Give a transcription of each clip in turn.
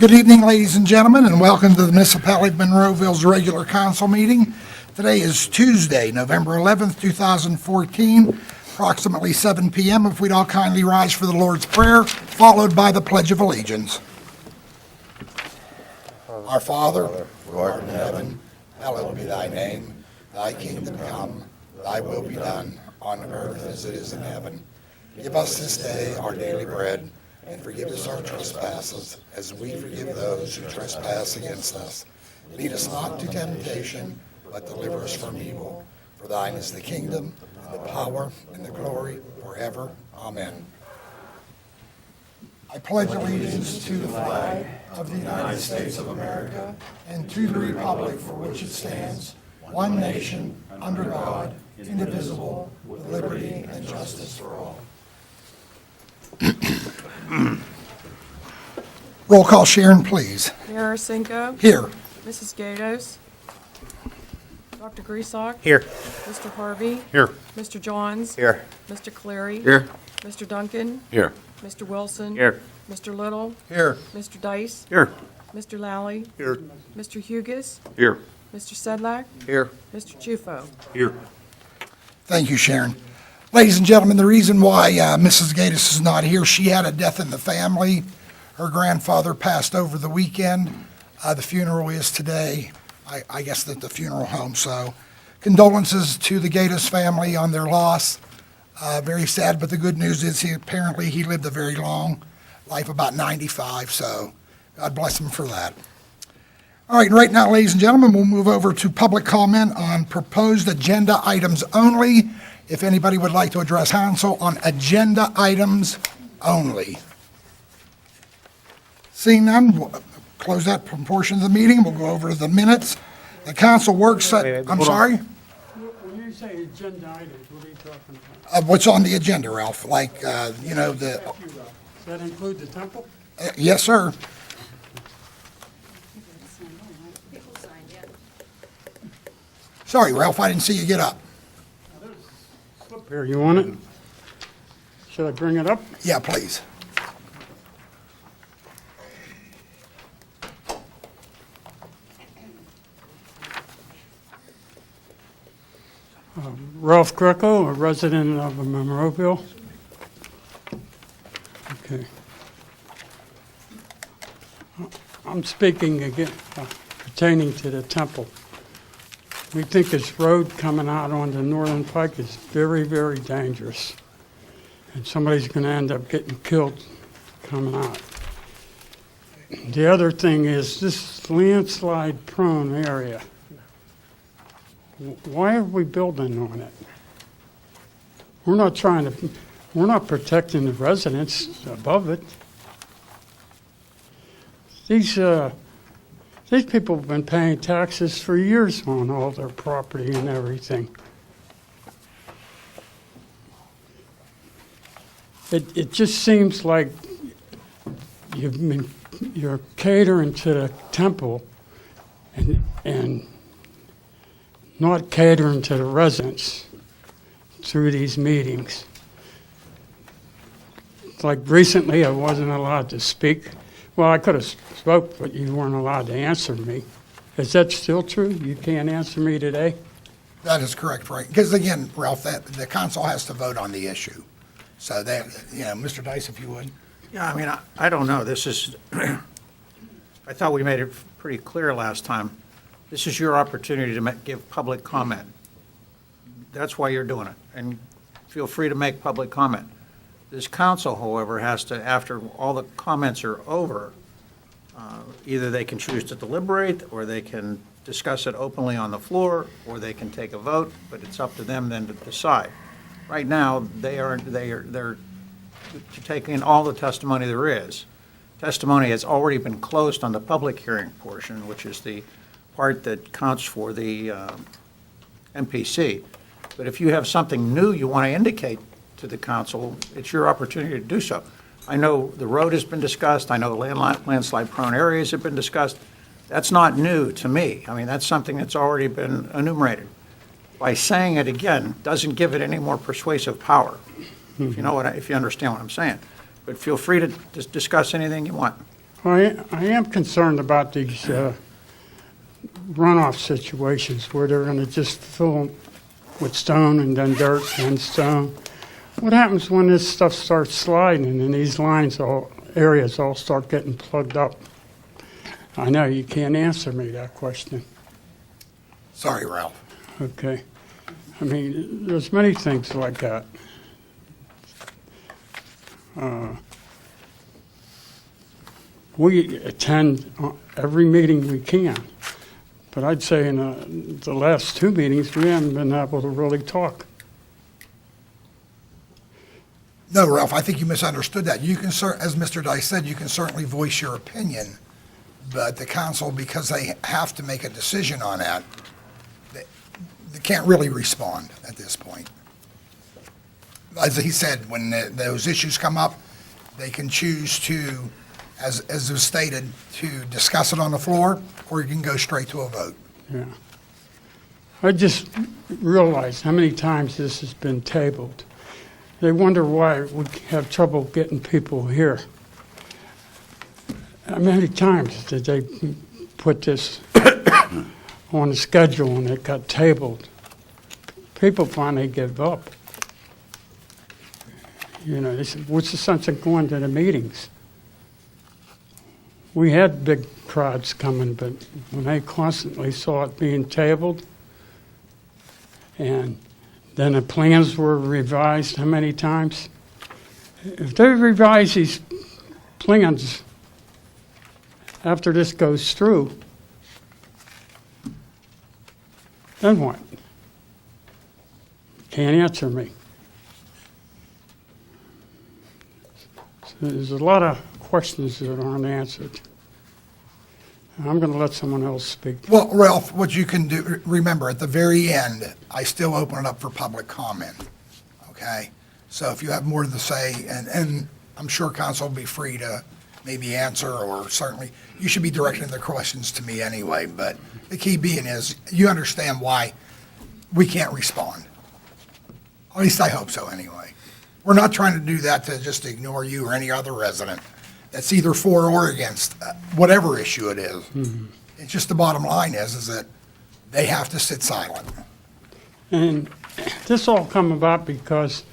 Good evening, ladies and gentlemen, and welcome to the Municipality of Monroeville's regular council meeting. Today is Tuesday, November 11th, 2014, approximately 7 p.m. If we'd all kindly rise for the Lord's Prayer, followed by the Pledge of Allegiance. Our Father, who art in heaven, hallowed be thy name. Thy kingdom come, thy will be done, on earth as it is in heaven. Give us this day our daily bread, and forgive us our trespasses, as we forgive those who trespass against us. Lead us not to temptation, but deliver us from evil. For thine is the kingdom, and the power, and the glory, forever. Amen. I pledge allegiance to the flag of the United States of America, and to the republic for which it stands, one nation, under God, indivisible, with liberty and justice for all. Roll call, Sharon, please. Mayor Arsenko. Here. Mrs. Gatos. Dr. Griesbach. Here. Mr. Harvey. Here. Mr. Johns. Here. Mr. Cleary. Here. Mr. Duncan. Here. Mr. Wilson. Here. Mr. Little. Here. Mr. Dice. Here. Mr. Lally. Here. Mr. Hugus. Here. Mr. Sedlak. Here. Mr. Chufo. Here. Thank you, Sharon. Ladies and gentlemen, the reason why Mrs. Gatos is not here, she had a death in the family. Her grandfather passed over the weekend. The funeral is today, I guess at the funeral home. So condolences to the Gatos family on their loss. Very sad, but the good news is apparently he lived a very long life, about 95, so God bless him for that. All right, right now, ladies and gentlemen, we'll move over to public comment on proposed agenda items only. If anybody would like to address council on agenda items only. Seeing none, we'll close that portion of the meeting. We'll go over to the minutes. The council work I'm hold sorry? When you say agenda items, what are you talking about? What's on the agenda, Ralph? Like, the, Does that include the temple? yes, sir. Sorry, Ralph, I didn't see you get up. Slip here, you want it? Should I bring it up? Yeah, please. Ralph Greco, a resident of Monroeville. Okay. I'm speaking again pertaining to the temple. We think this road coming out onto Northern Pike is very, very dangerous. And somebody's going to end up getting killed coming out. The other thing is this landslide prone area. Why are we building on it? We're not protecting the residents above it. These people have been paying taxes for years on all their property and everything. It just seems like you're catering to the temple and not catering to the residents through these meetings. Like recently, I wasn't allowed to speak. Well, I could have spoke, but you weren't allowed to answer me. Is that still true? You can't answer me today? That is correct, right? Because again, Ralph, the council has to vote on the issue. So that, Mr. Dice, if you would. Yeah, I mean, I don't know. This is, I thought we made it pretty clear last time. This is your opportunity to give public comment. That's why you're doing it, and feel free to make public comment. This council, however, has to, after all the comments are over, either they can choose to deliberate, or they can discuss it openly on the floor, or they can take a vote, but it's up to them then to decide. Right now, they're taking in all the testimony there is. Testimony has already been closed on the public hearing portion, which is the part that counts for the MPC. But if you have something new you want to indicate to the council, it's your opportunity to do so. I know the road has been discussed. I know landslide-prone areas have been discussed. That's not new to me. I mean, that's something that's already been enumerated. By saying it again doesn't give it any more persuasive power, if you understand what I'm saying. But feel free to discuss anything you want. I am concerned about these runoff situations where they're going to just fill them with stone and then dirt and stone. What happens when this stuff starts sliding and these areas all start getting plugged up? I know you can't answer me that question, Sorry, Ralph. okay? I mean, there's many things like that. We attend every meeting we can, but I'd say in the last 2 meetings, we haven't been able to really talk. No, Ralph, I think you misunderstood that. You can, as Mr. Dice said, you can certainly voice your opinion, but the council, because they have to make a decision on that, they can't really respond at this point. As he said, when those issues come up, they can choose to, as was stated, to discuss it on the floor, or you can go straight to a vote. Yeah. I just realized how many times this has been tabled. They wonder why we have trouble getting people here. How many times did they put this on the schedule and it got tabled? People finally give up. You know, they said, what's the sense of going to the meetings? We had big crowds coming, but when they constantly saw it being tabled, and then the plans were revised how many times? If they revise these plans after this goes through, then what? Can't answer me. So there's a lot of questions that aren't answered. I'm going to let someone else speak. Well, Ralph, what you can do, remember, at the very end, I still open it up for public comment, okay? So if you have more to say, and I'm sure council will be free to maybe answer, or certainly, you should be directing the questions to me anyway, but the key being is, you understand why we can't respond. At least I hope so, anyway. We're not trying to do that to just ignore you or any other resident that's either for or against whatever issue it is. It's just the bottom line is that they have to sit silent. And this all come about because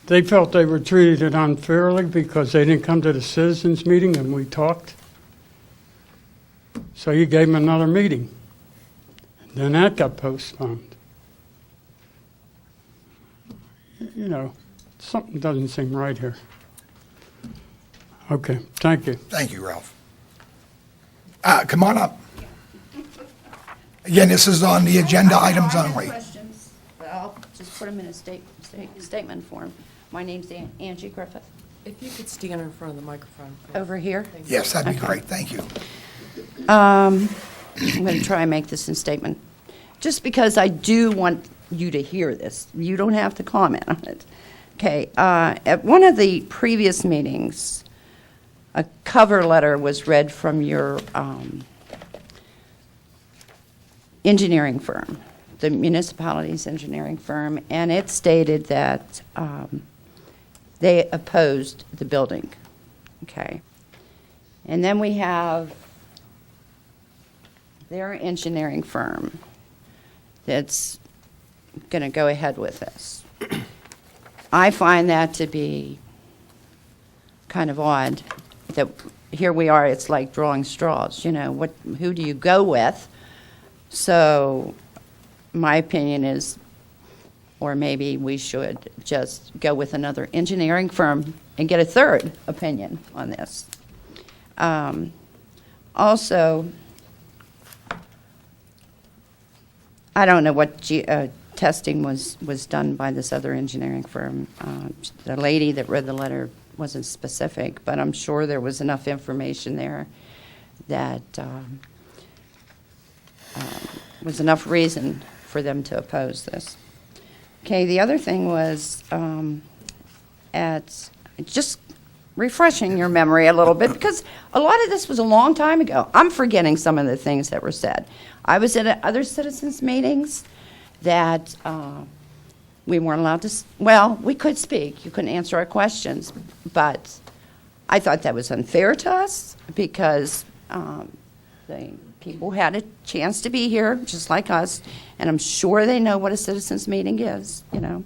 they felt they were treated unfairly because they didn't come to the citizens meeting and we talked. So you gave them another meeting. Then that got postponed. You know, something doesn't seem right here. Okay, thank you. Thank you, Ralph. Come on up. Again, this is on the agenda items I have only. questions, but I'll just put them in a statement form. My name's Angie Griffith. If you could stand in front of the microphone. please. Over here? Thank you. Yes, that'd be great, thank you. I'm going to try and make this in statement. Just because I do want you to hear this. You don't have to comment on it. Okay, at one of the previous meetings, a cover letter was read from your engineering firm, the municipality's engineering firm, and it stated that they opposed the building. Okay. And then we have their engineering firm that's going to go ahead with this. I find that to be kind of odd, that here we are, it's like drawing straws, you know, who do you go with? So my opinion is, or maybe we should just go with another engineering firm and get a third opinion on this. Also, I don't know what testing was done by this other engineering firm. The lady that read the letter wasn't specific, but I'm sure there was enough information there that was enough reason for them to oppose this. Okay, the other thing was at just refreshing your memory a little bit, because a lot of this was a long time ago. I'm forgetting some of the things that were said. I was at other citizens' meetings that we weren't allowed to, well, we could speak. You couldn't answer our questions, but I thought that was unfair to us because the people had a chance to be here, just like us, and I'm sure they know what a citizens meeting is, you know.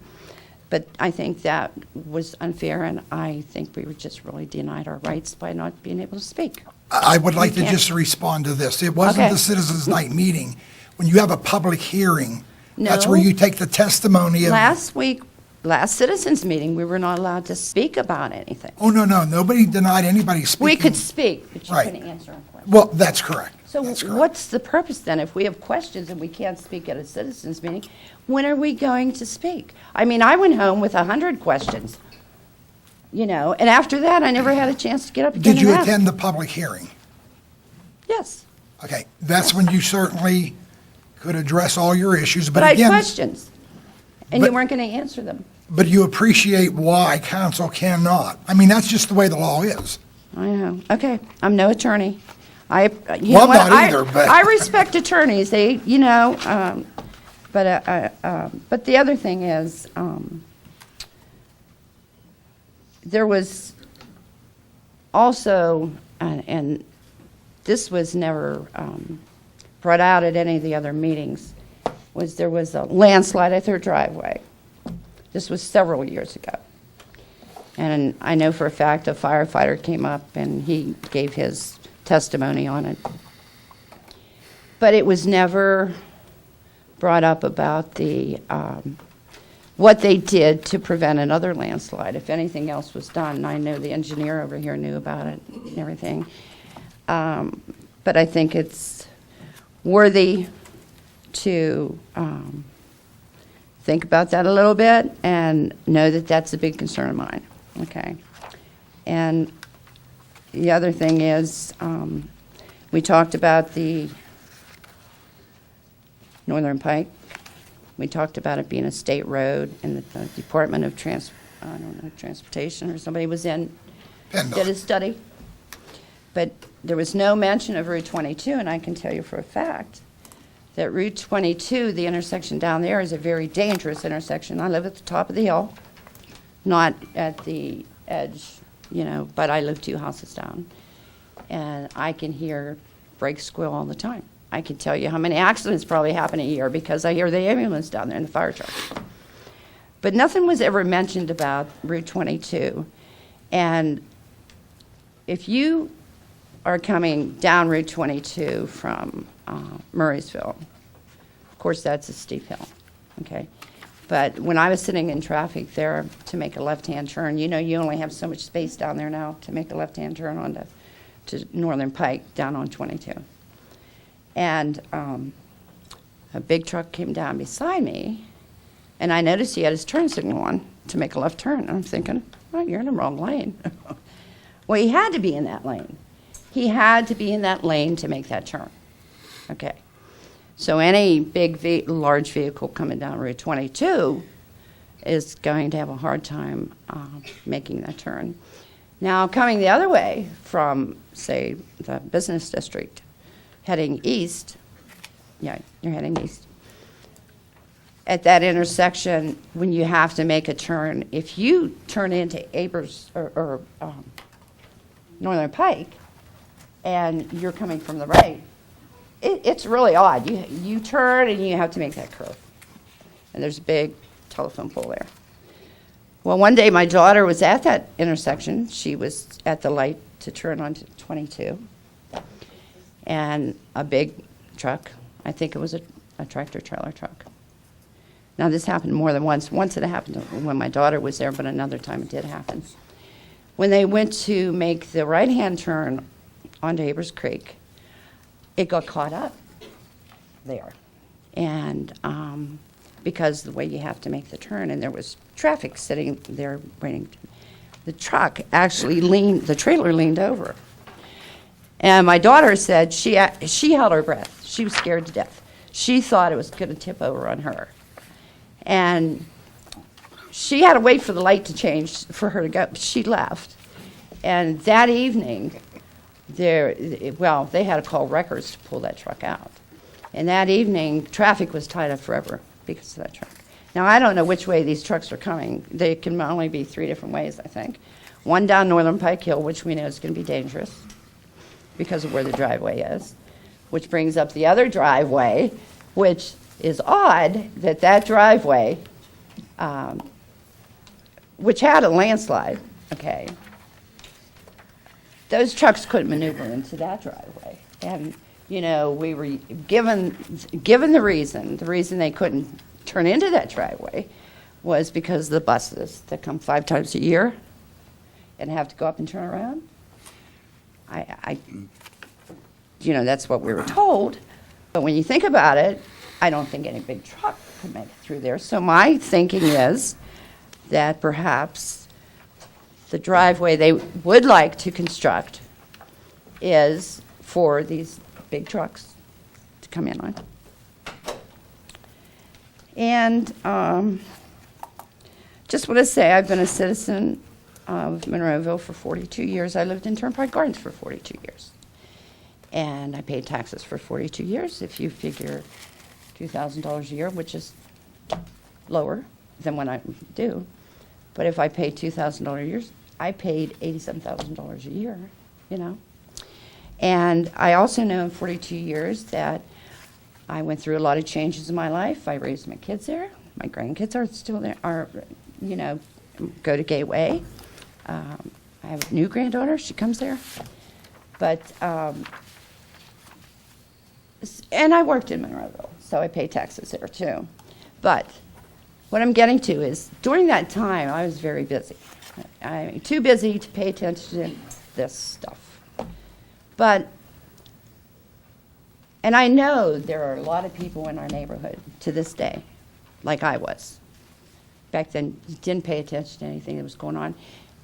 But I think that was unfair, and I think we were just really denied our rights by not being able to speak. I would like to can't- just respond to this. It wasn't Okay. the Citizens Night meeting. When you have a public hearing, that's No. where you take the testimony of. Last citizens meeting, we were not allowed to speak about anything. Oh, no, nobody denied anybody speaking. We could speak, but you Right. couldn't answer our questions. Well, that's correct. So That's correct. what's the purpose then? If we have questions and we can't speak at a citizens meeting, when are we going to speak? I mean, I went home with 100 questions, you know, and after that, I never had a chance to get up again Did you and ask. attend the public hearing? Yes, Okay, that's when you certainly could address all your issues, but but I had again, questions, and you but- weren't going to answer them. but you appreciate why council cannot. I mean, that's just the way the law is. I know. Okay, I'm no attorney. You Well, know I'm what? not either, but- I respect attorneys. They, you know, but the other thing is, there was also, and this was never brought out at any of the other meetings, was there was a landslide at their driveway. This was several years ago. And I know for a fact a firefighter came up and he gave his testimony on it. But it was never brought up about the, what they did to prevent another landslide, if anything else was done. I know the engineer over here knew about it and everything. But I think it's worthy to think about that a little bit and know that that's a big concern of mine, okay? And the other thing is, we talked about the Northern Pike. We talked about it being a state road, and that the Department of Transportation or somebody was in, PennDOT. did a study. But there was no mention of Route 22, and I can tell you for a fact that Route 22, the intersection down there, is a very dangerous intersection. I live at the top of the hill, not at the edge, you know, but I live 2 houses down. And I can hear brakes squeal all the time. I can tell you how many accidents probably happen a year because I hear the ambulance down there and the fire truck. But nothing was ever mentioned about Route 22. And if you are coming down Route 22 from Murraysville, of course, that's a steep hill, okay? But when I was sitting in traffic there to make a left-hand turn, you know, you only have so much space down there now to make a left-hand turn onto to Northern Pike down on 22. And a big truck came down beside me, and I noticed he had his turn signal on to make a left turn. And I'm thinking, oh, you're in the wrong lane. Well, he had to be in that lane. He had to be in that lane to make that turn. Okay. So any large vehicle coming down Route 22 is going to have a hard time making that turn. Now, coming the other way from, say, the business district, heading east, yeah, you're heading east. At that intersection, when you have to make a turn, if you turn into Abers or Northern Pike, and you're coming from the right, it's really odd. You turn and you have to make that curve. And there's a big telephone pole there. Well, one day my daughter was at that intersection. She was at the light to turn onto 22. And a big truck, I think it was a tractor-trailer truck. Now, this happened more than once. Once it happened when my daughter was there, but another time it did happen. When they went to make the right-hand turn onto Abers Creek, it got caught up there. And because the way you have to make the turn, and there was traffic sitting there waiting. The truck actually the trailer leaned over. And my daughter said she held her breath. She was scared to death. She thought it was going to tip over on her. And she had to wait for the light to change for her to go. She left. And that evening, they had to call wreckers to pull that truck out. And that evening, traffic was tied up forever because of that truck. Now, I don't know which way these trucks are coming. They can only be 3 different ways, I think. one down Northern Pike Hill, which we know is going to be dangerous because of where the driveway is, which brings up the other driveway, which is odd that that driveway, which had a landslide, okay, those trucks couldn't maneuver into that driveway. And, you know, we were given the reason they couldn't turn into that driveway was because of the buses that come 5 times a year and have to go up and turn around. You know, that's what we were told. But when you think about it, I don't think any big truck could make it through there. So my thinking is that perhaps the driveway they would like to construct is for these big trucks to come in on. And just want to say I've been a citizen of Monroeville for 42 years. I lived in Turnpike Gardens for 42 years. And I paid taxes for 42 years. If you figure $2,000 a year, which is lower than what I do. But if I pay $2,000 a year, I paid $87,000 a year, you know. And I also know in 42 years that I went through a lot of changes in my life. I raised my kids there. My grandkids are still there, you know, go to Gateway. I have a new granddaughter. She comes there. But, and I worked in Monroeville, so I pay taxes there too. But what I'm getting to is during that time, I was very busy. I'm too busy to pay attention to this stuff. But, and I know there are a lot of people in our neighborhood to this day, like I was. Back then, you didn't pay attention to anything that was going on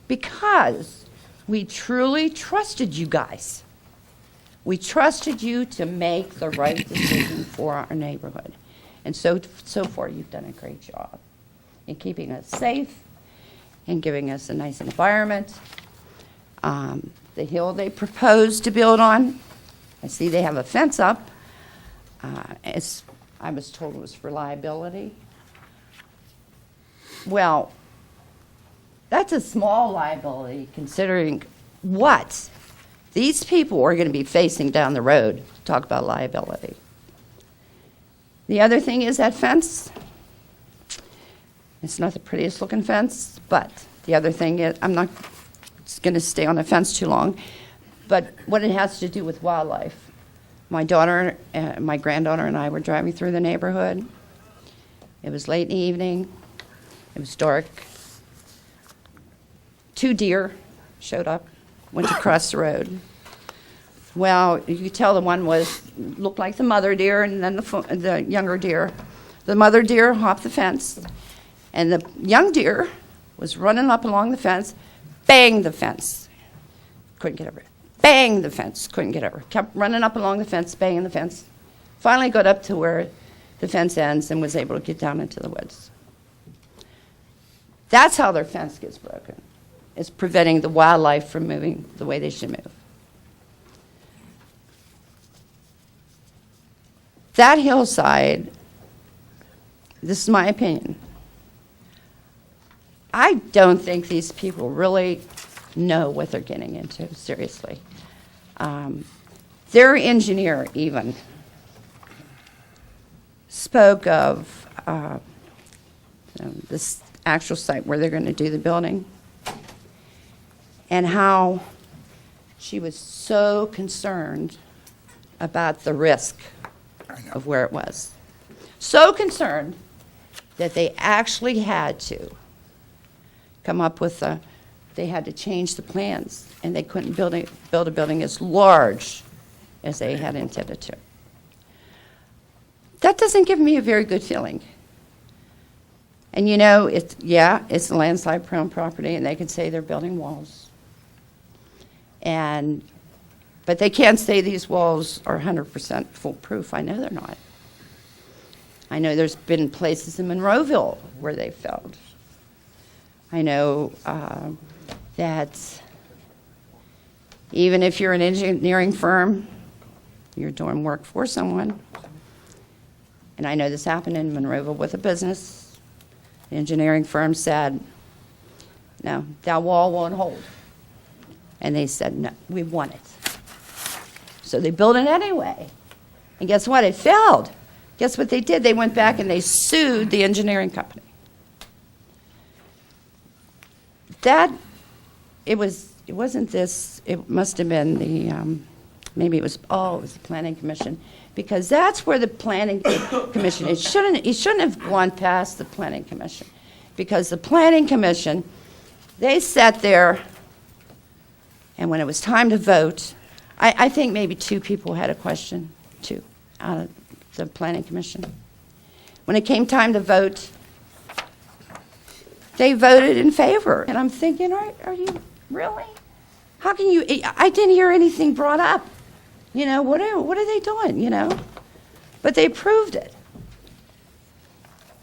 because we truly trusted you guys. We trusted you to make the right decision for our neighborhood. And so far, you've done a great job in keeping us safe and giving us a nice environment. The hill they proposed to build on, I see they have a fence up. I was told it was for liability. Well, that's a small liability considering what these people are going to be facing down the road. Talk about liability. The other thing is that fence. It's not the prettiest looking fence, but the other thing is, I'm not going to stay on the fence too long, but what it has to do with wildlife. My daughter, my granddaughter and I were driving through the neighborhood. It was late in the evening. It was dark. 2 deer showed up, went to cross the road. Well, you could tell the one looked like the mother deer, and then the younger deer. The mother deer hopped the fence, and the young deer was running up along the fence, banged the fence, couldn't get over it. Banged the fence, couldn't get over it. Kept running up along the fence, banging the fence. Finally got up to where the fence ends and was able to get down into the woods. That's how their fence gets broken. It's preventing the wildlife from moving the way they should move. That hillside, this is my opinion, I don't think these people really know what they're getting into, seriously. Their engineer even spoke of this actual site where they're going to do the building and how she was so concerned about the risk of where it was. So concerned that they actually had to come up with they had to change the plans, and they couldn't build a building as large as they had intended to. That doesn't give me a very good feeling. And you know, it's a landslide-prone property, and they could say they're building walls. But they can't say these walls are 100% foolproof. I know they're not. I know there's been places in Monroeville where they failed. I know that even if you're an engineering firm, you're doing work for someone. And I know this happened in Monroeville with a business. The engineering firm said, no, that wall won't hold. And they said, no, we want it. So they built it anyway. And guess what? It failed. Guess what they did? They went back and they sued the engineering company. It wasn't this, it must have been the, maybe it was the planning commission. Because that's where the planning commission, it shouldn't have gone past the planning commission. Because the planning commission, they sat there, and when it was time to vote, I think maybe 2 people had a question, 2, out of the planning commission. When it came time to vote, they voted in favor. And I'm thinking, are you really? How can you, I didn't hear anything brought up. You know, what are they doing, you know? But they approved it.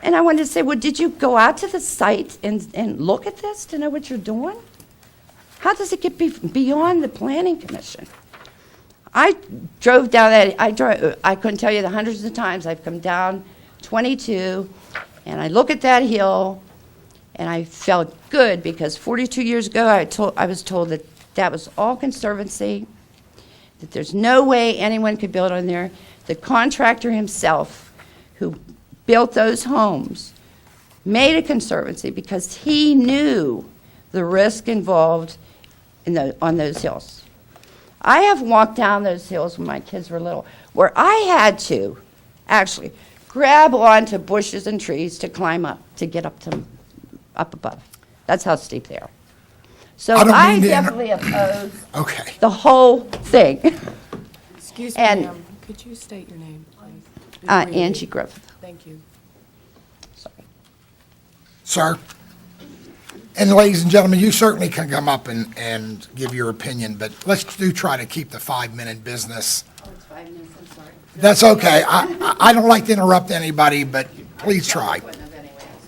And I wanted to say, well, did you go out to the site and look at this to know what you're doing? How does it get beyond the planning commission? I drove down that, I couldn't tell you the hundreds of times I've come down 22, and I look at that hill, and I felt good, because 42 years ago, I was told that that was all conservancy, that there's no way anyone could build on there. The contractor himself, who built those homes, made a conservancy because he knew the risk involved on those hills. I have walked down those hills when my kids were little, where I had to actually grab onto bushes and trees to climb up, to get up above. That's how steep they are. So I don't I mean to definitely oppose Okay. the whole thing. Excuse me, And- ma'am, could you state your name, please? Before you Angie leave? Griffith. Thank you. Sorry. Sir? And ladies and gentlemen, you certainly can come up and give your opinion, but let's try to keep the 5-minute business. Oh, it's 5 minutes, I'm sorry. That's okay. I don't like to interrupt anybody, but please try.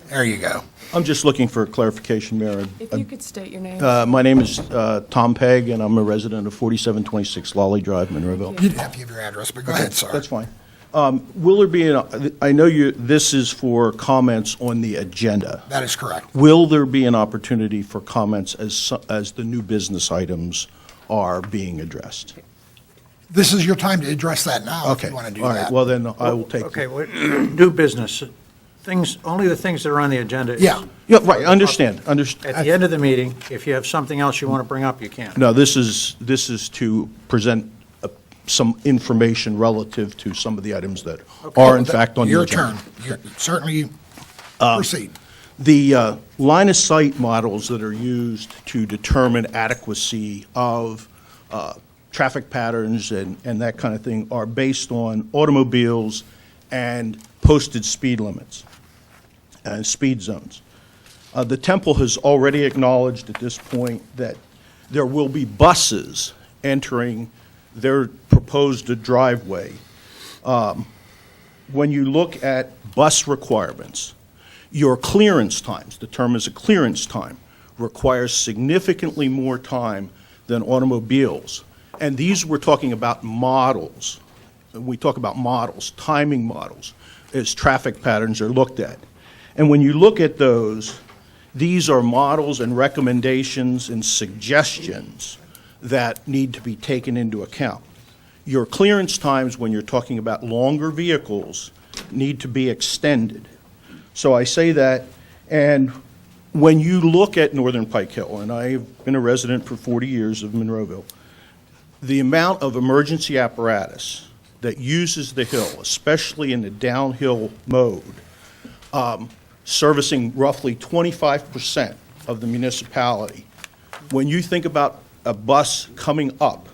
There you go. I'm just looking for clarification, Mayor. If you could state your name. My name is Tom Pegg, and I'm a resident of 4726 Lolly Drive, Monroeville. You didn't have to give your address, but go ahead, sir. That's fine. Will there be, I know this is for comments on the agenda. That is correct. Will there be an opportunity for comments as the new business items are being addressed? This is your time to address that now, if Okay, you want to do all that. right, well, then I will take. Okay, new business, only the things that are on the agenda. Yeah. Yeah, right, understand. At the end of the meeting, if you have something else you want to bring up, you can. No, this is to present some information relative to some of the items that are in fact on the Your agenda. turn. Certainly, proceed. The line of sight models that are used to determine adequacy of traffic patterns and that kind of thing are based on automobiles and posted speed limits and speed zones. The Temple has already acknowledged at this point that there will be buses entering their proposed driveway. When you look at bus requirements, your clearance times, the term is a clearance time, requires significantly more time than automobiles. And these, we're talking about models. When we talk about models, timing models, as traffic patterns are looked at. And when you look at those, these are models and recommendations and suggestions that need to be taken into account. Your clearance times, when you're talking about longer vehicles, need to be extended. So I say that, and when you look at Northern Pike Hill, and I've been a resident for 40 years of Monroeville, the amount of emergency apparatus that uses the hill, especially in the downhill mode, servicing roughly 25% of the municipality. When you think about a bus coming up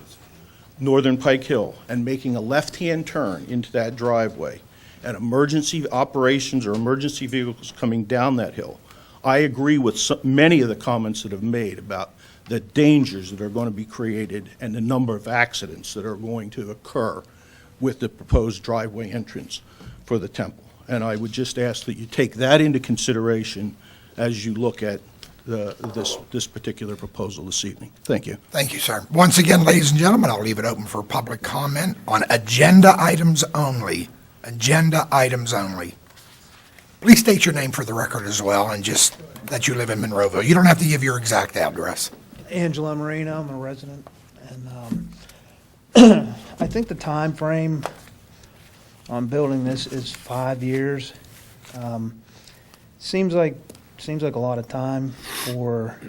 Northern Pike Hill and making a left-hand turn into that driveway, and emergency operations or emergency vehicles coming down that hill, I agree with many of the comments that have made about the dangers that are going to be created and the number of accidents that are going to occur with the proposed driveway entrance for the Temple. And I would just ask that you take that into consideration as you look at this particular proposal this evening. Thank you. Thank you, sir. Once again, ladies and gentlemen, I'll leave it open for public comment on agenda items only. Agenda items only. Please state your name for the record as well, and just that you live in Monroeville. You don't have to give your exact address. Angela Marino, I'm a resident, and I think the time frame on building this is 5 years. Seems like a lot of time for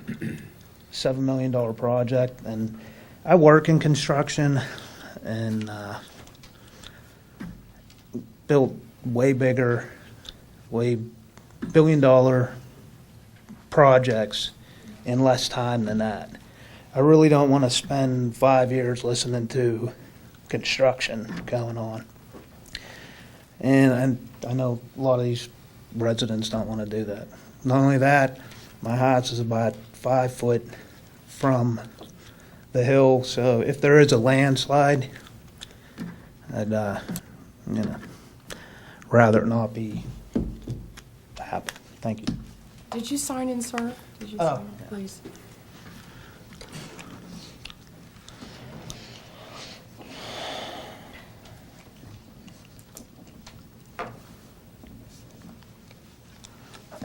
$7 million project, and I work in construction and built way bigger, way billion-dollar projects in less time than that. I really don't want to spend 5 years listening to construction going on. And I know a lot of these residents don't want to do that. Not only that, my house is about 5 foot from the hill, so if there is a landslide, I'd rather it not be happen. Thank you. Did you sign in, sir? Did you Oh, sign, please?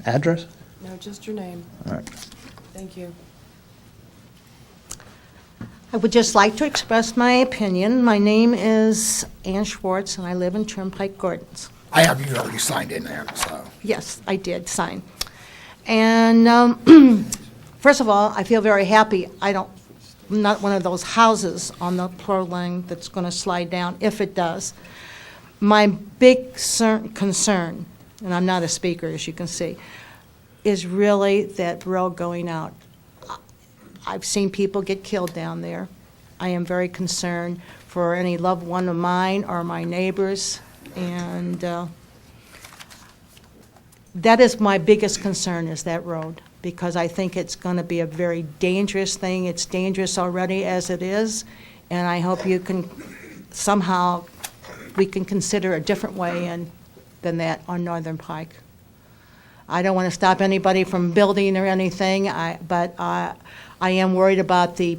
Address? No, just your name. All right. Thank you. I would just like to express my opinion. My name is Ann Schwartz, and I live in Turnpike Gardens. I have you already signed in there, so. Yes, I did sign. And first of all, I feel very happy. I'm not one of those houses on the Pro Line that's going to slide down, if it does. My big concern, and I'm not a speaker, as you can see, is really that road going out. I've seen people get killed down there. I am very concerned for any loved one of mine or my neighbors, and that is my biggest concern, is that road, because I think it's going to be a very dangerous thing. It's dangerous already as it is, and I hope you can, somehow, we can consider a different way in than that on Northern Pike. I don't want to stop anybody from building or anything, but I am worried about the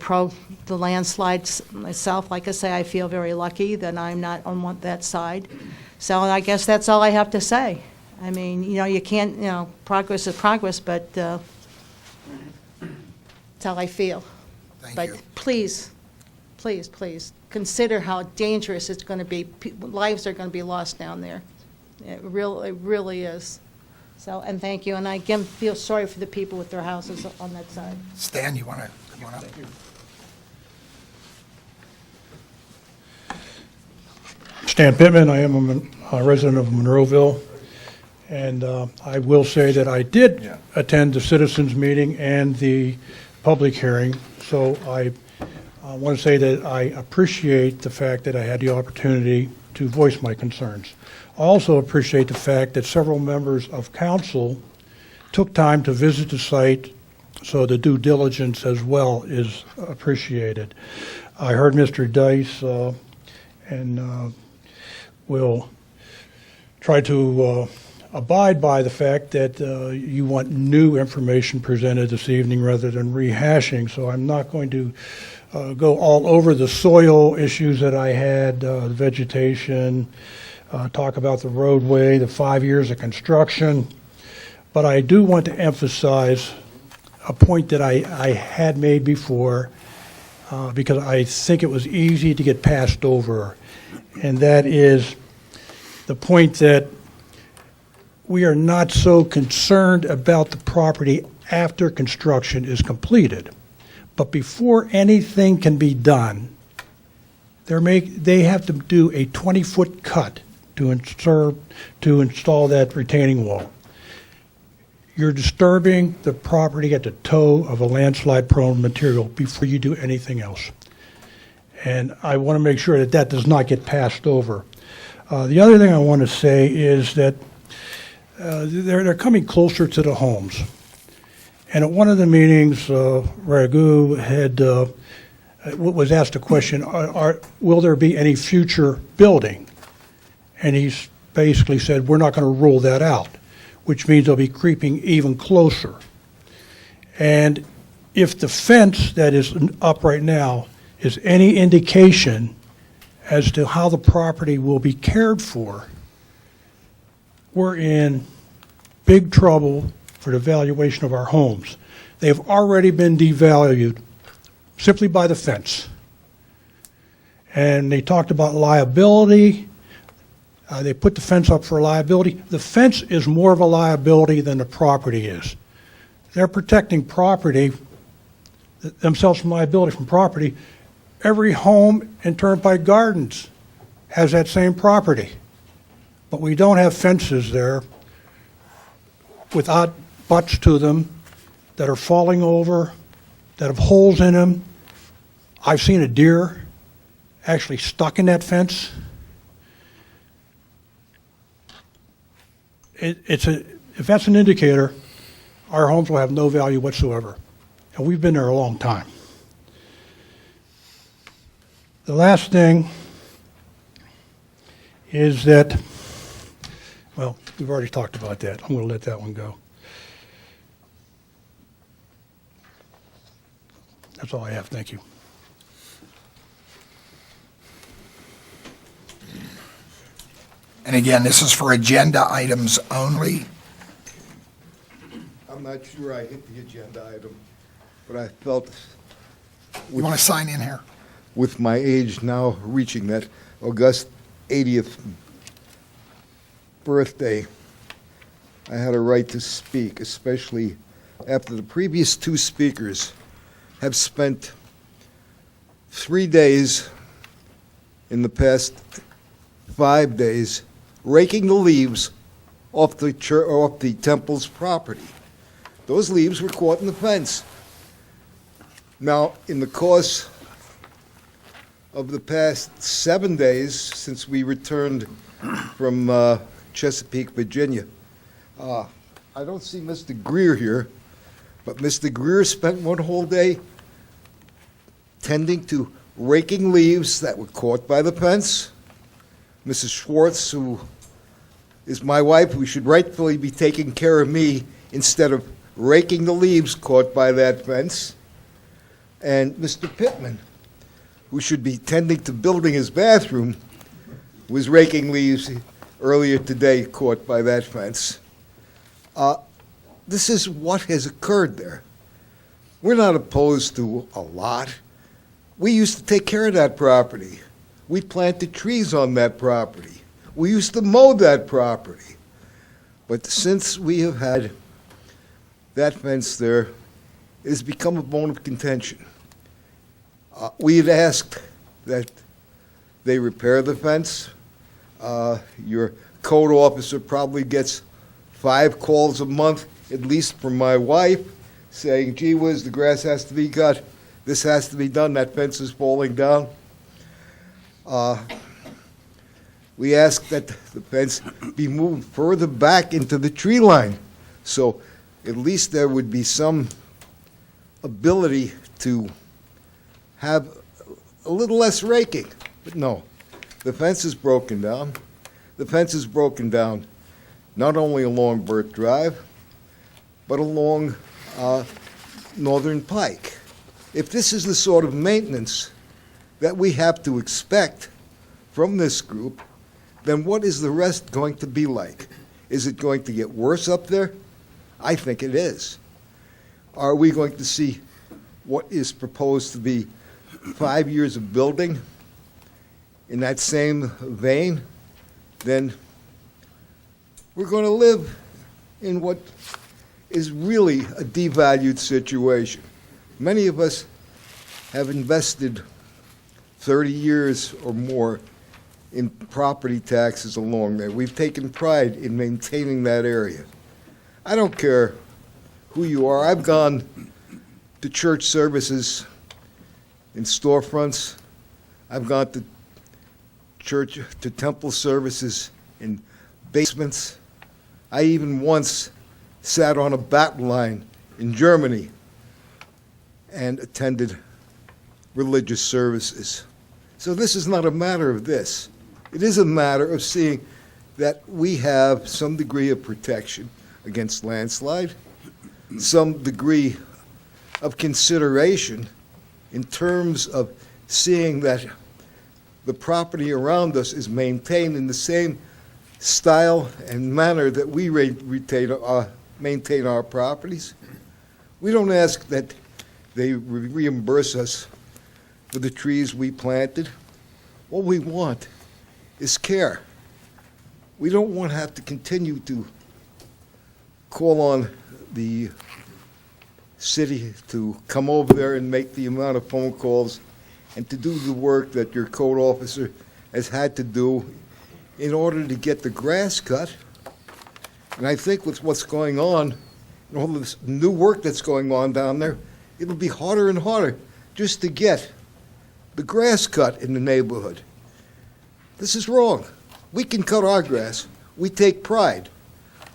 landslides myself. Like I say, I feel very lucky that I'm not on that side. So I guess that's all I have to say. I mean, you can't, progress is progress, but that's how I feel. Thank But you. please, please, please, consider how dangerous it's going to be. Lives are going to be lost down there. It really is. So, and thank you, and I again feel sorry for the people with their houses on that side. Stan, you want to come on up? Stan Pittman, I am a resident of Monroeville, and I will say that I did attend the citizens meeting and the public hearing, so I want to say that I appreciate the fact that I had the opportunity to voice my concerns. I also appreciate the fact that several members of council took time to visit the site, so the due diligence as well is appreciated. I heard Mr. Dice and will try to abide by the fact that you want new information presented this evening rather than rehashing, so I'm not going to go all over the soil issues that I had, the vegetation, talk about the roadway, the 5 years of construction, but I do want to emphasize a point that I had made before, because I think it was easy to get passed over, and that is the point that we are not so concerned about the property after construction is completed. But before anything can be done, they have to do a 20-foot cut to install that retaining wall. You're disturbing the property at the toe of a landslide-prone material before you do anything else. And I want to make sure that that does not get passed over. The other thing I want to say is that they're coming closer to the homes. And at one of the meetings, Raghu was asked a question, will there be any future building? And he's basically said, we're not going to rule that out, which means they'll be creeping even closer. And if the fence that is up right now is any indication as to how the property will be cared for, we're in big trouble for the valuation of our homes. They've already been devalued simply by the fence. And they talked about liability. They put the fence up for liability. The fence is more of a liability than the property is. They're protecting property, themselves from liability from property. Every home in Turnpike Gardens has that same property. But we don't have fences there with odd butts to them that are falling over, that have holes in them. I've seen a deer actually stuck in that fence. If that's an indicator, our homes will have no value whatsoever. And we've been there a long time. The last thing is that, well, we've already talked about that. I'm going to let that one go. That's all I have. Thank you. And again, this is for agenda items only. I'm not sure I hit the agenda item, but I felt You want to sign in here? with my age now reaching that august 80th birthday, I had a right to speak, especially after the previous two speakers have spent 3 days in the past 5 days raking the leaves off the temple's property. Those leaves were caught in the fence. Now, in the course of the past 7 days since we returned from Chesapeake, Virginia, I don't see Mr. Greer here, but Mr. Greer spent one whole day tending to raking leaves that were caught by the fence. Mrs. Schwartz, who is my wife, who should rightfully be taking care of me instead of raking the leaves caught by that fence, and Mr. Pittman, who should be tending to building his bathroom, was raking leaves earlier today caught by that fence. This is what has occurred there. We're not opposed to a lot. We used to take care of that property. We planted trees on that property. We used to mow that property. But since we have had that fence there, it has become a bone of contention. We had asked that they repair the fence. Your code officer probably gets 5 calls a month, at least from my wife, saying, gee whiz, the grass has to be cut, this has to be done, that fence is falling down. We asked that the fence be moved further back into the tree line, so at least there would be some ability to have a little less raking. But no, the fence is broken down. The fence is broken down not only along Burt Drive, but along Northern Pike. If this is the sort of maintenance that we have to expect from this group, then what is the rest going to be like? Is it going to get worse up there? I think it is. Are we going to see what is proposed to be 5 years of building in that same vein? Then we're going to live in what is really a devalued situation. Many of us have invested 30 years or more in property taxes along there. We've taken pride in maintaining that area. I don't care who you are. I've gone to church services in storefronts. I've gone to temple services in basements. I even once sat on a battle line in Germany and attended religious services. So this is not a matter of this. It is a matter of seeing that we have some degree of protection against landslide, some degree of consideration in terms of seeing that the property around us is maintained in the same style and manner that we maintain our properties. We don't ask that they reimburse us for the trees we planted. All we want is care. We don't want to have to continue to call on the city to come over there and make the amount of phone calls and to do the work that your code officer has had to do in order to get the grass cut. And I think with what's going on, and all this new work that's going on down there, it'll be harder and harder just to get the grass cut in the neighborhood. This is wrong. We can cut our grass. We take pride.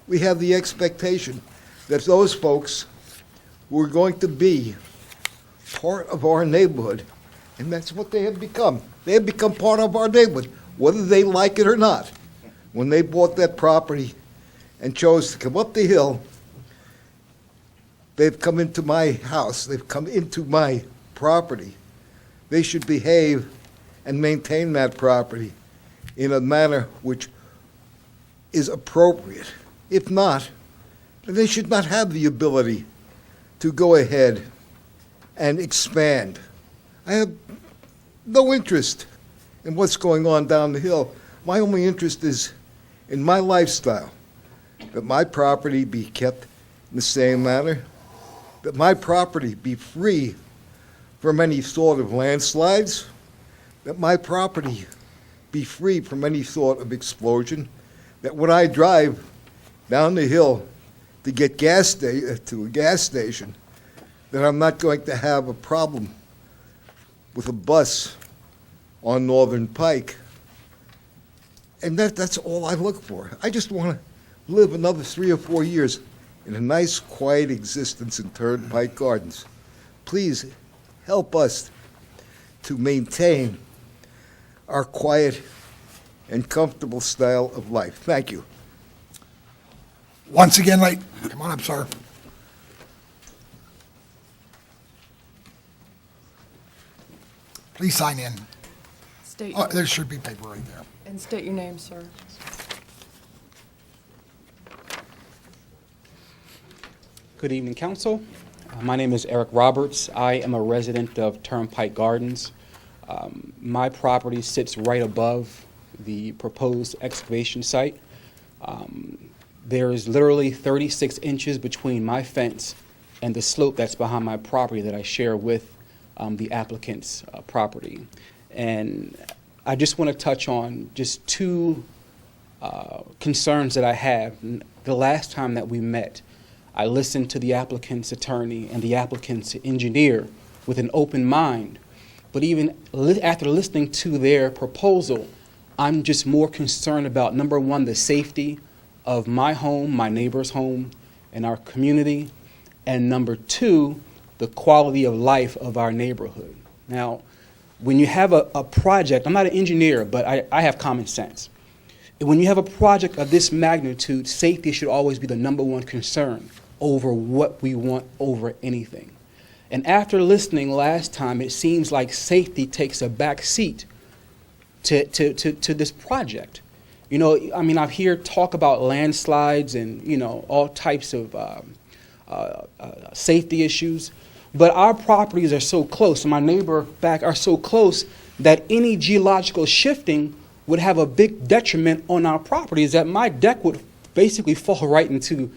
We have the expectation that those folks who are going to be part of our neighborhood, and that's what they have become. They have become part of our neighborhood, whether they like it or not. When they bought that property and chose to come up the hill, they've come into my house, they've come into my property. They should behave and maintain that property in a manner which is appropriate. If not, then they should not have the ability to go ahead and expand. I have no interest in what's going on down the hill. My only interest is in my lifestyle, that my property be kept in the same manner, that my property be free from any sort of landslides, that my property be free from any sort of explosion, that when I drive down the hill to get to a gas station, that I'm not going to have a problem with a bus on Northern Pike. And that's all I look for. I just want to live another 3 or 4 years in a nice, quiet existence in Turnpike Gardens. Please help us to maintain our quiet and comfortable style of life. Thank you. Once again, come on up, sir. Please sign in. State, Oh, there should be paper right there. and state your name, sir. Good evening, Council. My name is Eric Roberts. I am a resident of Turnpike Gardens. My property sits right above the proposed excavation site. There is literally 36 inches between my fence and the slope that's behind my property that I share with the applicant's property. And I just want to touch on just two concerns that I have. The last time that we met, I listened to the applicant's attorney and the applicant's engineer with an open mind. But even after listening to their proposal, I'm just more concerned about, number one, the safety of my home, my neighbor's home, and our community, and number two, the quality of life of our neighborhood. Now, when you have a project, I'm not an engineer, but I have common sense. When you have a project of this magnitude, safety should always be the number one concern over what we want over anything. And after listening last time, it seems like safety takes a back seat to this project. You know, I mean, I hear talk about landslides and, you know, all types of safety issues, but our properties are so close, and my neighbor back are so close that any geological shifting would have a big detriment on our properties, that my deck would basically fall right into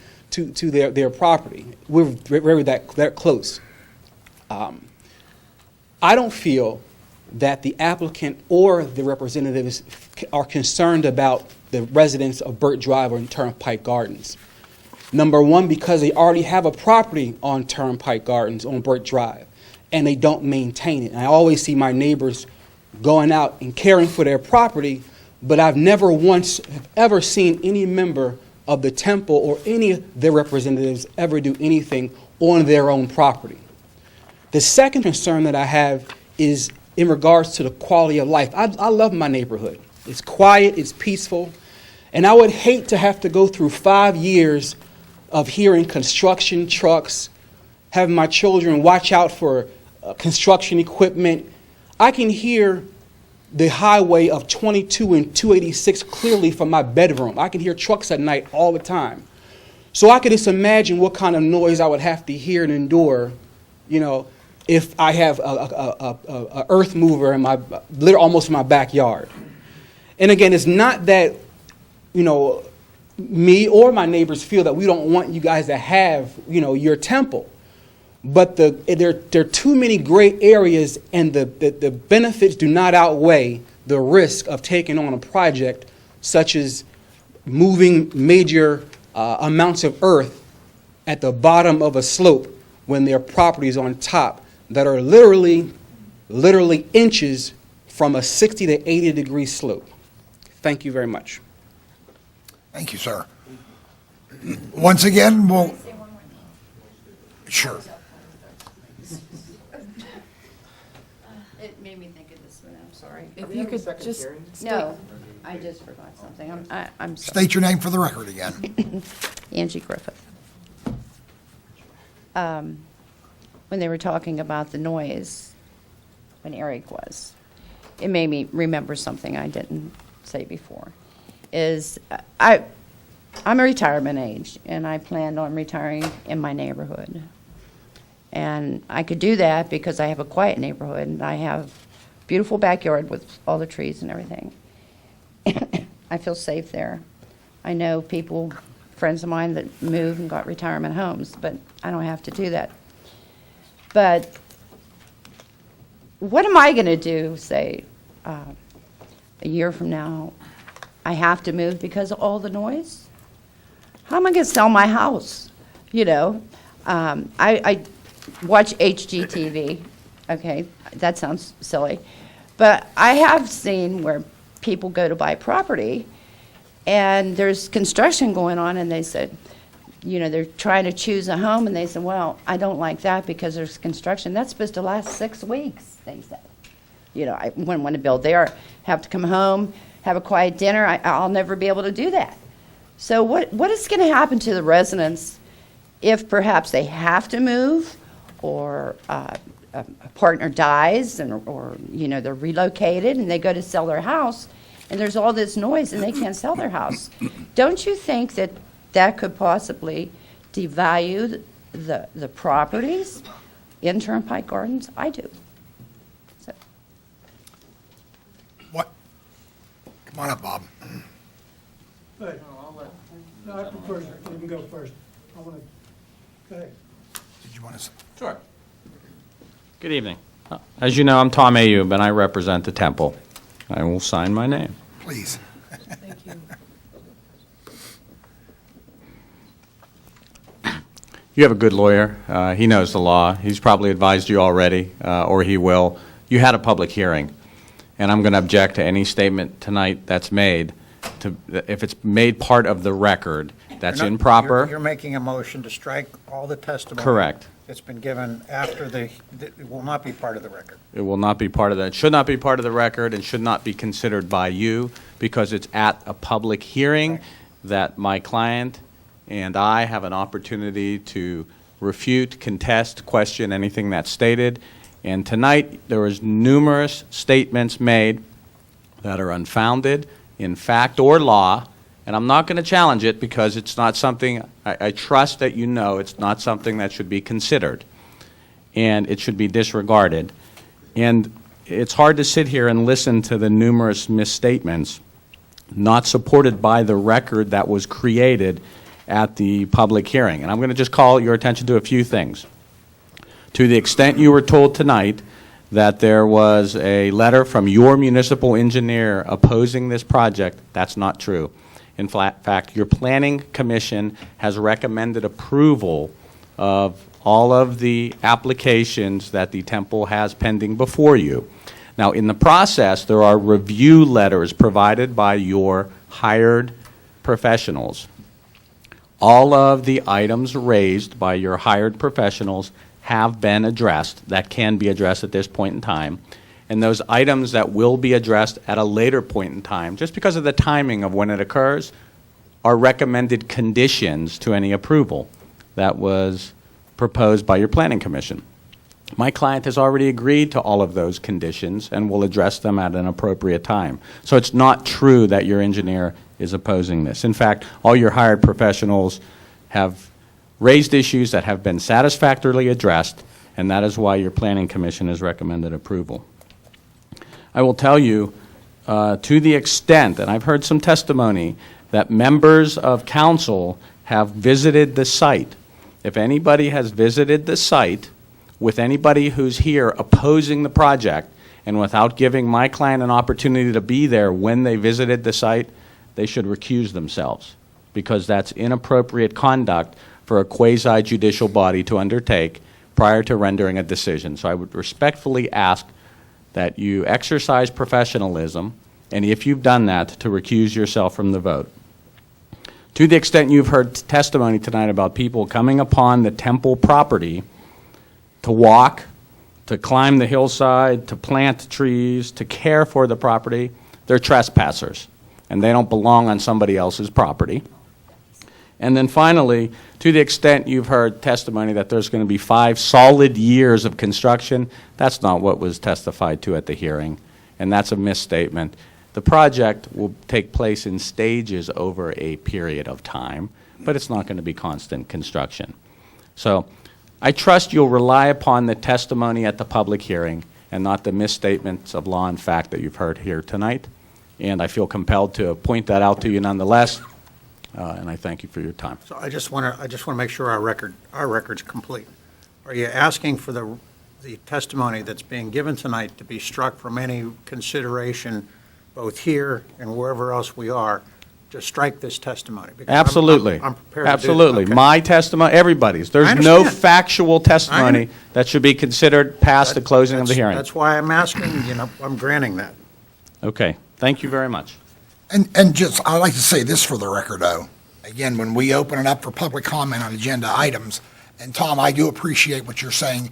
their property. We're very that close. I don't feel that the applicant or the representatives are concerned about the residents of Burt Drive or in Turnpike Gardens. Number one, because they already have a property on Turnpike Gardens on Burt Drive, and they don't maintain it. And I always see my neighbors going out and caring for their property, but I've never once ever seen any member of the temple or any of their representatives ever do anything on their own property. The second concern that I have is in regards to the quality of life. I love my neighborhood. It's quiet, it's peaceful, and I would hate to have to go through 5 years of hearing construction trucks, having my children watch out for construction equipment. I can hear the highway of 22 and 286 clearly from my bedroom. I can hear trucks at night all the time. So I could just imagine what kind of noise I would have to hear and endure, you know, if I have a earth mover in my, literally almost in my backyard. And again, it's not that, you know, me or my neighbors feel that we don't want you guys to have, you know, your temple. But there are too many gray areas, and the benefits do not outweigh the risk of taking on a project such as moving major amounts of earth at the bottom of a slope when there are properties on top that are literally inches from a 60 to 80 degree slope. Thank you very much. Thank you, sir. Once again, we'll... Sure. It made me think of this one, I'm sorry. If you could just state, No, I just forgot something. I'm sorry. State your name for the record again. Angie Griffith. When they were talking about the noise, when Eric was, it made me remember something I didn't say before. I'm a retirement age, and I planned on retiring in my neighborhood. And I could do that because I have a quiet neighborhood, and I have a beautiful backyard with all the trees and everything. I feel safe there. I know people, friends of mine that moved and got retirement homes, but I don't have to do that. But what am I going to do, say, a year from now? I have to move because of all the noise? How am I going to sell my house? You know, I watch HGTV. Okay, that sounds silly. But I have seen where people go to buy property, and there's construction going on, and they said, you know, they're trying to choose a home, and they said, well, I don't like that because there's construction. That's supposed to last 6 weeks, they said. You know, I wouldn't want to build there, have to come home, have a quiet dinner. I'll never be able to do that. So what is going to happen to the residents if perhaps they have to move, or a partner dies, or you know, they're relocated and they go to sell their house, and there's all this noise and they can't sell their house? Don't you think that that could possibly devalue the properties in Turnpike Gardens? I do. So. What? Come on up, Bob. Hey, no, I prefer you can go first. I want to, go ahead. Did you want to... Sure. Good evening. As you know, I'm Tom Ayub, and I represent the temple. I will sign my name. Please. thank you. You have a good lawyer. He knows the law. He's probably advised you already, or he will. You had a public hearing, and I'm going to object to any statement tonight that's made. If it's made part of the record, that's You're not- improper. You're making a motion to strike all the testimony. Correct. That's been given after it will not be part of the record. It will not be part of that. It should not be part of the record and should not be considered by you because it's at a public hearing that my client and I have an opportunity to refute, contest, question anything that's stated. And tonight, there was numerous statements made that are unfounded in fact or law, and I'm not going to challenge it because it's not something, I trust that you know it's not something that should be considered, and it should be disregarded. And it's hard to sit here and listen to the numerous misstatements not supported by the record that was created at the public hearing. And I'm going to just call your attention to a few things. To the extent you were told tonight that there was a letter from your municipal engineer opposing this project, that's not true. In fact, your planning commission has recommended approval of all of the applications that the temple has pending before you. Now, in the process, there are review letters provided by your hired professionals. All of the items raised by your hired professionals have been addressed, that can be addressed at this point in time. And those items that will be addressed at a later point in time, just because of the timing of when it occurs, are recommended conditions to any approval that was proposed by your planning commission. My client has already agreed to all of those conditions and will address them at an appropriate time. So it's not true that your engineer is opposing this. In fact, all your hired professionals have raised issues that have been satisfactorily addressed, and that is why your Planning Commission has recommended approval. I will tell you, to the extent, and I've heard some testimony, that members of council have visited the site. If anybody has visited the site with anybody who's here opposing the project, and without giving my client an opportunity to be there when they visited the site, they should recuse themselves, because that's inappropriate conduct for a quasi-judicial body to undertake prior to rendering a decision. So I would respectfully ask that you exercise professionalism, and if you've done that, to recuse yourself from the vote. To the extent you've heard testimony tonight about people coming upon the temple property to walk, to climb the hillside, to plant trees, to care for the property, they're trespassers, and they don't belong on somebody else's property. And then finally, to the extent you've heard testimony that there's going to be 5 solid years of construction, that's not what was testified to at the hearing, and that's a misstatement. The project will take place in stages over a period of time, but it's not going to be constant construction. So I trust you'll rely upon the testimony at the public hearing and not the misstatements of law and fact that you've heard here tonight. And I feel compelled to point that out to you nonetheless, and I thank you for your time. So I just want to make sure our record's complete. Are you asking for the testimony that's being given tonight to be struck from any consideration, both here and wherever else we are, to strike this testimony? Because Absolutely. I'm prepared to do Absolutely. that. Okay. My testimony, everybody's. I There's no understand. factual testimony that should be considered past the closing of the hearing. That's why I'm asking, I'm granting that. Okay. Thank you very much. And just, I'd like to say this for the record, though. Again, when we open it up for public comment on agenda items, and Tom, I do appreciate what you're saying,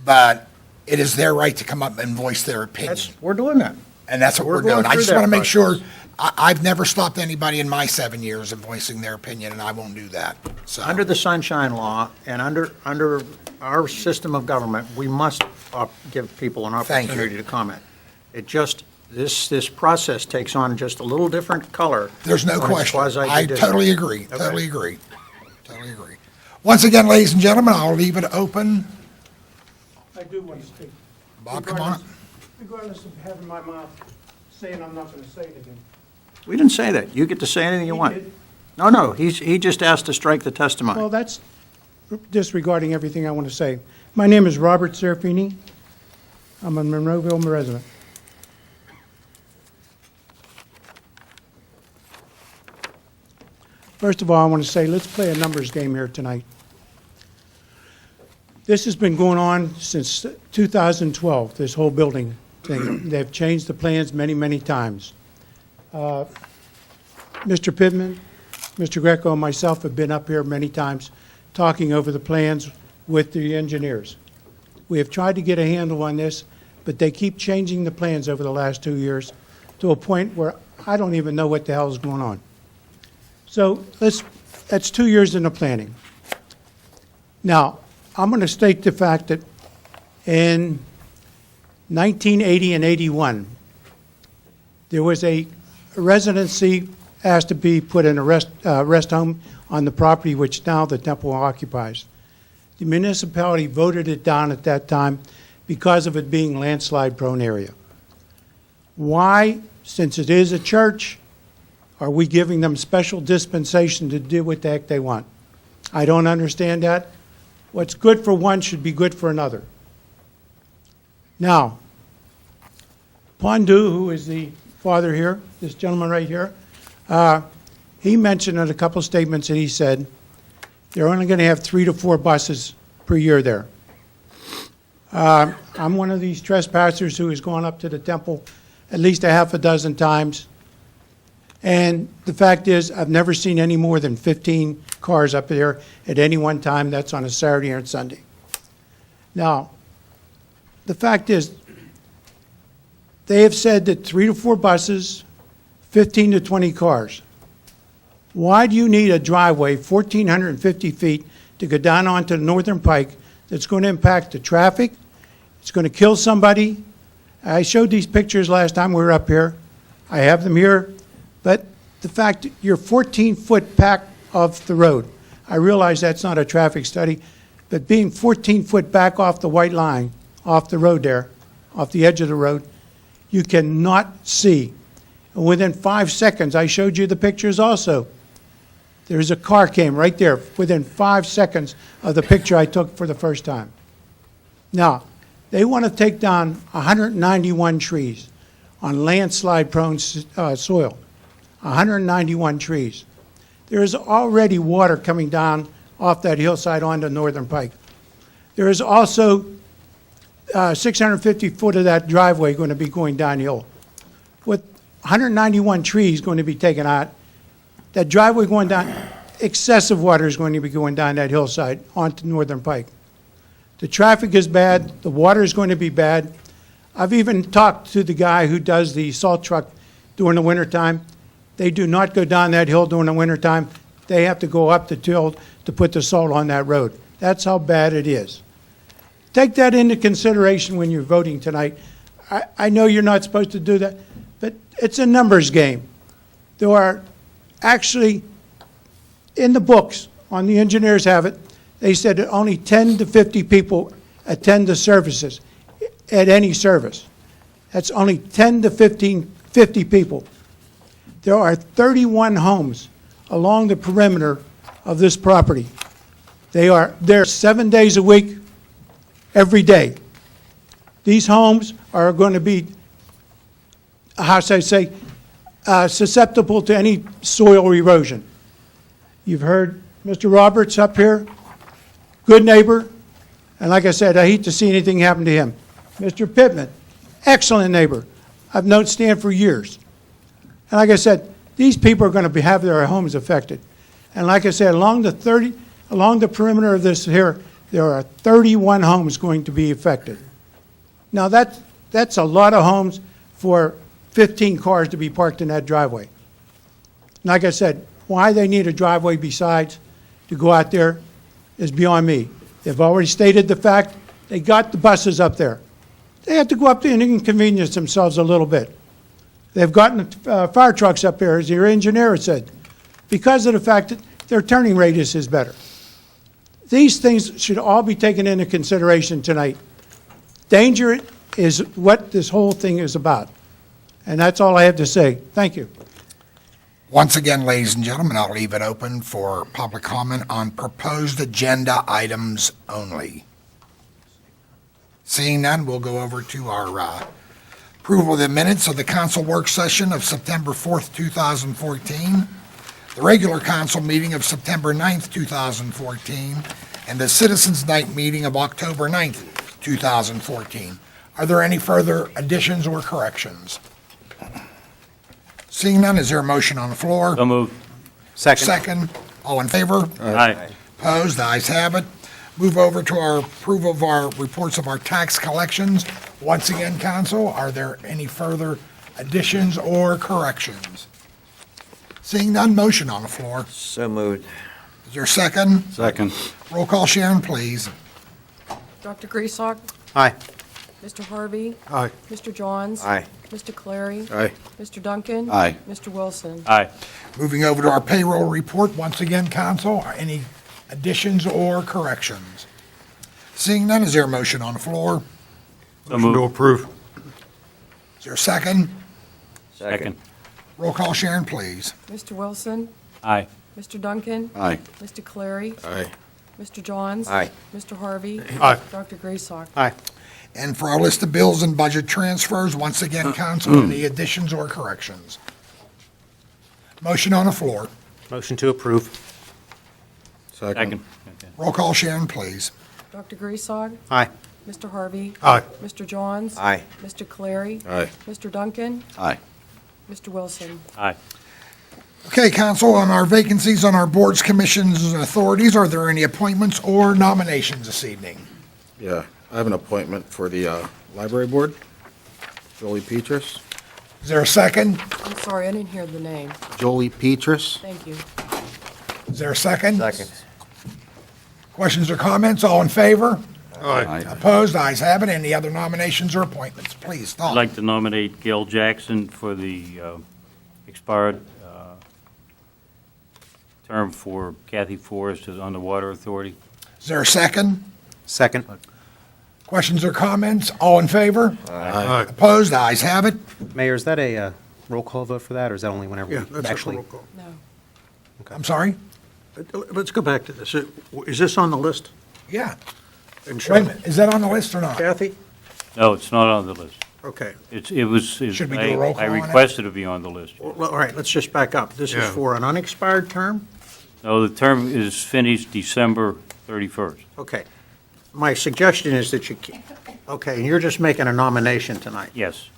but it is their right to come up and voice their opinion. We're doing that. And that's what we're going doing. I through just that want to make sure, process. I've never stopped anybody in my 7 years of voicing their opinion, and I won't do that. So, Under the Sunshine Law and under our system of government, we must give people an Thank you. opportunity to comment. It just, this process takes on just a little different color. there's no when it's question. I quasi-judicial. totally agree, Okay. totally agree, totally agree. Once again, ladies and gentlemen, I'll leave it open. I do want to speak. Bob, come on. Regardless of having my mouth saying I'm not going to say it again. We didn't say that. You get to say anything you He want. did. No, he just asked to strike the testimony. Well, that's disregarding everything I want to say. My name is Robert Serafini. I'm a Monroeville resident. First of all, I want to say, let's play a numbers game here tonight. This has been going on since 2012, this whole building thing. They've changed the plans many, many times. Mr. Pittman, Mr. Greco, and myself have been up here many times talking over the plans with the engineers. We have tried to get a handle on this, but they keep changing the plans over the last 2 years to a point where I don't even know what the hell is going on. So that's 2 years into planning. Now, I'm going to state the fact that in 1980 and 81, there was a residency asked to be put in a rest home on the property which now the temple occupies. The municipality voted it down at that time because of it being landslide-prone area. Why, since it is a church, are we giving them special dispensation to do what the heck they want? I don't understand that. What's good for one should be good for another. Now, Pondu, who is the father here, this gentleman right here, he mentioned in a couple of statements that he said they're only going to have 3 to 4 buses per year there. I'm one of these trespassers who has gone up to the temple at least a half a dozen times. And the fact is, I've never seen any more than 15 cars up there at any one time. That's on a Saturday and Sunday. Now, the fact is, they have said that 3 to 4 buses, 15 to 20 cars. Why do you need a driveway 1,450 feet to go down onto the Northern Pike that's going to impact the traffic, It's going to kill somebody. I showed these pictures last time we were up here. I have them here. But the fact that you're 14-foot back off the road, I realize that's not a traffic study, but being 14-foot back off the white line, off the road there, off the edge of the road, you cannot see. And within 5 seconds, I showed you the pictures also. There's a car came right there within 5 seconds of the picture I took for the first time. Now, they want to take down 191 trees on landslide-prone soil. 191 trees. There is already water coming down off that hillside onto Northern Pike. There is also 650 foot of that driveway going to be going downhill. With 191 trees going to be taken out, that driveway going down, excessive water is going to be going down that hillside onto Northern Pike. The traffic is bad, the water is going to be bad. I've even talked to the guy who does the salt truck during the wintertime. They do not go down that hill during the wintertime. They have to go up the hill to put the salt on that road. That's how bad it is. Take that into consideration when you're voting tonight. I know you're not supposed to do that, but it's a numbers game. There are actually, in the books, on the engineers have it, they said that only 10 to 50 people attend the services at any service. That's only 10 to 50 people. There are 31 homes along the perimeter of this property. They are there 7 days a week, every day. These homes are going to be, how should I say, susceptible to any soil erosion. You've heard Mr. Roberts up here, good neighbor, and like I said, I hate to see anything happen to him. Mr. Pittman, excellent neighbor. I've known Stan for years. And like I said, these people are going to have their homes affected. And like I said, along the perimeter of this here, there are 31 homes going to be affected. Now that's a lot of homes for 15 cars to be parked in that driveway. Like I said, why they need a driveway besides to go out there is beyond me. They've already stated the fact they got the buses up there. They have to go up there and inconvenience themselves a little bit. They've gotten fire trucks up there, as your engineer said, because of the fact that their turning radius is better. These things should all be taken into consideration tonight. Danger is what this whole thing is about. And that's all I have to say. Thank you. Once again, ladies and gentlemen, I'll leave it open for public comment on proposed agenda items only. Seeing none, we'll go over to our approval of the minutes of the council work session of September 4th, 2014, the regular council meeting of September 9th, 2014, and the Citizens Night meeting of October 9th, 2014. Are there any further additions or corrections? Seeing none, is there a motion on the floor? So moved. Second. All in favor? Aye. Opposed? The ayes have it. Move over to our approval of our reports of our tax collections. Once again, council, are there any further additions or corrections? Seeing none, motion on the floor. So moved. Is there a second? Second. Roll call, Sharon, please. Dr. Griesbach? Aye. Mr. Harvey? Aye. Mr. Johns? Aye. Mr. Clary? Aye. Mr. Duncan? Aye. Mr. Wilson? Aye. Moving over to our payroll report. Once again, council, are any additions or corrections? Seeing none, is there a motion on the floor? So moved. approve. Is there a second? Second. Roll call, Sharon, please. Mr. Wilson? Aye. Mr. Duncan? Aye. Mr. Clary? Aye. Mr. Johns? Aye. Mr. Harvey? Aye. Dr. Griesbach? Aye. And for our list of bills and budget transfers, once again, council, any additions or corrections? Motion on the floor. Motion to approve. Second. Roll call, Sharon, please. Dr. Griesbach? Aye. Mr. Harvey? Aye. Mr. Johns? Aye. Mr. Clary? Aye. Mr. Duncan? Aye. Mr. Wilson? Aye. Okay, council, on our vacancies on our boards, commissions, and authorities, are there any appointments or nominations this evening? Yeah, I have an appointment for the library board, Jolie Petrus. Is there a second? I'm sorry, I didn't hear the name. Jolie Petrus. Thank you. Is there a second? Second. Questions or comments? All in favor? Opposed? Ayes have it. Any other nominations or appointments? Please, I'd Tom. like to nominate Gil Jackson for the expired term for Kathy Forrest on the Water Authority. Is there a second? Second. Questions or comments? All in favor? Aye. Opposed? Ayes have it. Mayor, is that a roll call vote for that, or is that only whenever Yeah, we that's a actually? roll call. No. I'm sorry? Let's go back to this. Is this on the list? Yeah. And Wait a minute, is that on the list or not? Kathy? No, it's not on the list. Okay. It was, Should we do a roll I call on it? requested to be on the list. Well, all right, let's just back up. This is Yeah. for an unexpired term? No, the term is finished December 31st. Okay. My suggestion is that okay, and you're just making a nomination tonight. Yes.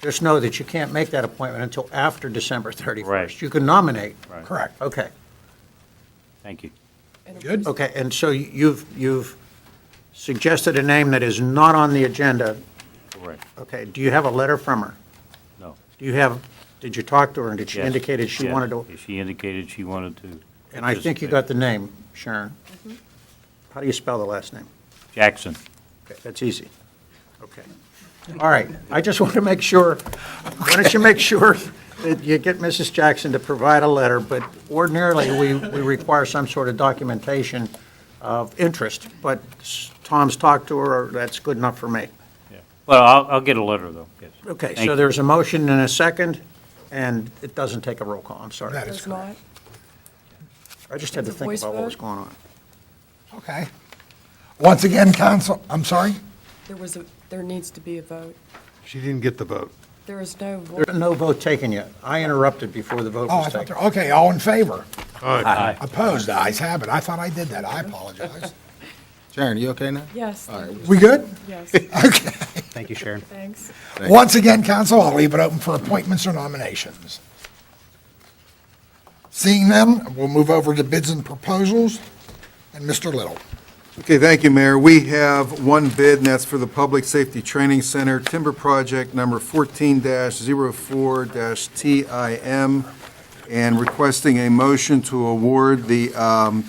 Just know that you can't make that appointment until after December 31st. Right. You can nominate. Right. Correct. Okay. Thank you. And Good. Okay, and so you've suggested a name that is not on the agenda. Correct. Okay, do you have a letter from her? No. Did you talk to her, and did she Yes. indicated she Yes. wanted to? She indicated she wanted to. And I think you got the name, Sharon. How do you spell the last name? Jackson. Okay, that's easy. Okay. All right, I just want to make sure, why don't you make sure that you get Mrs. Jackson to provide a letter, but ordinarily, we require some sort of documentation of interest, but Tom's talked to her, that's good enough for me. Yeah. Well, I'll get a letter, though, yes. Okay, Thank so you. there's a motion and a second, and it doesn't take a roll call, I'm sorry. That is Does not? I just had to It's a think voice about what was vote? going on. Okay. Once again, council, I'm sorry? There needs to be a vote. She didn't get the vote. There is no vote. There's no vote taken yet. I interrupted before the vote Oh, I was thought, taken. okay, all in favor? Aye. Opposed? Ayes have it. I thought I did that. I apologize. Sharon, you okay now? Yes. We good? Yes. Okay. Thank you, Sharon. Thanks. Once again, council, I'll leave it open for appointments or nominations. Seeing none, we'll move over to bids and proposals. And Mr. Little. Okay, thank you, Mayor. We have one bid, and that's for the Public Safety Training Center Timber Project number 14-04-TIM, and requesting a motion to award the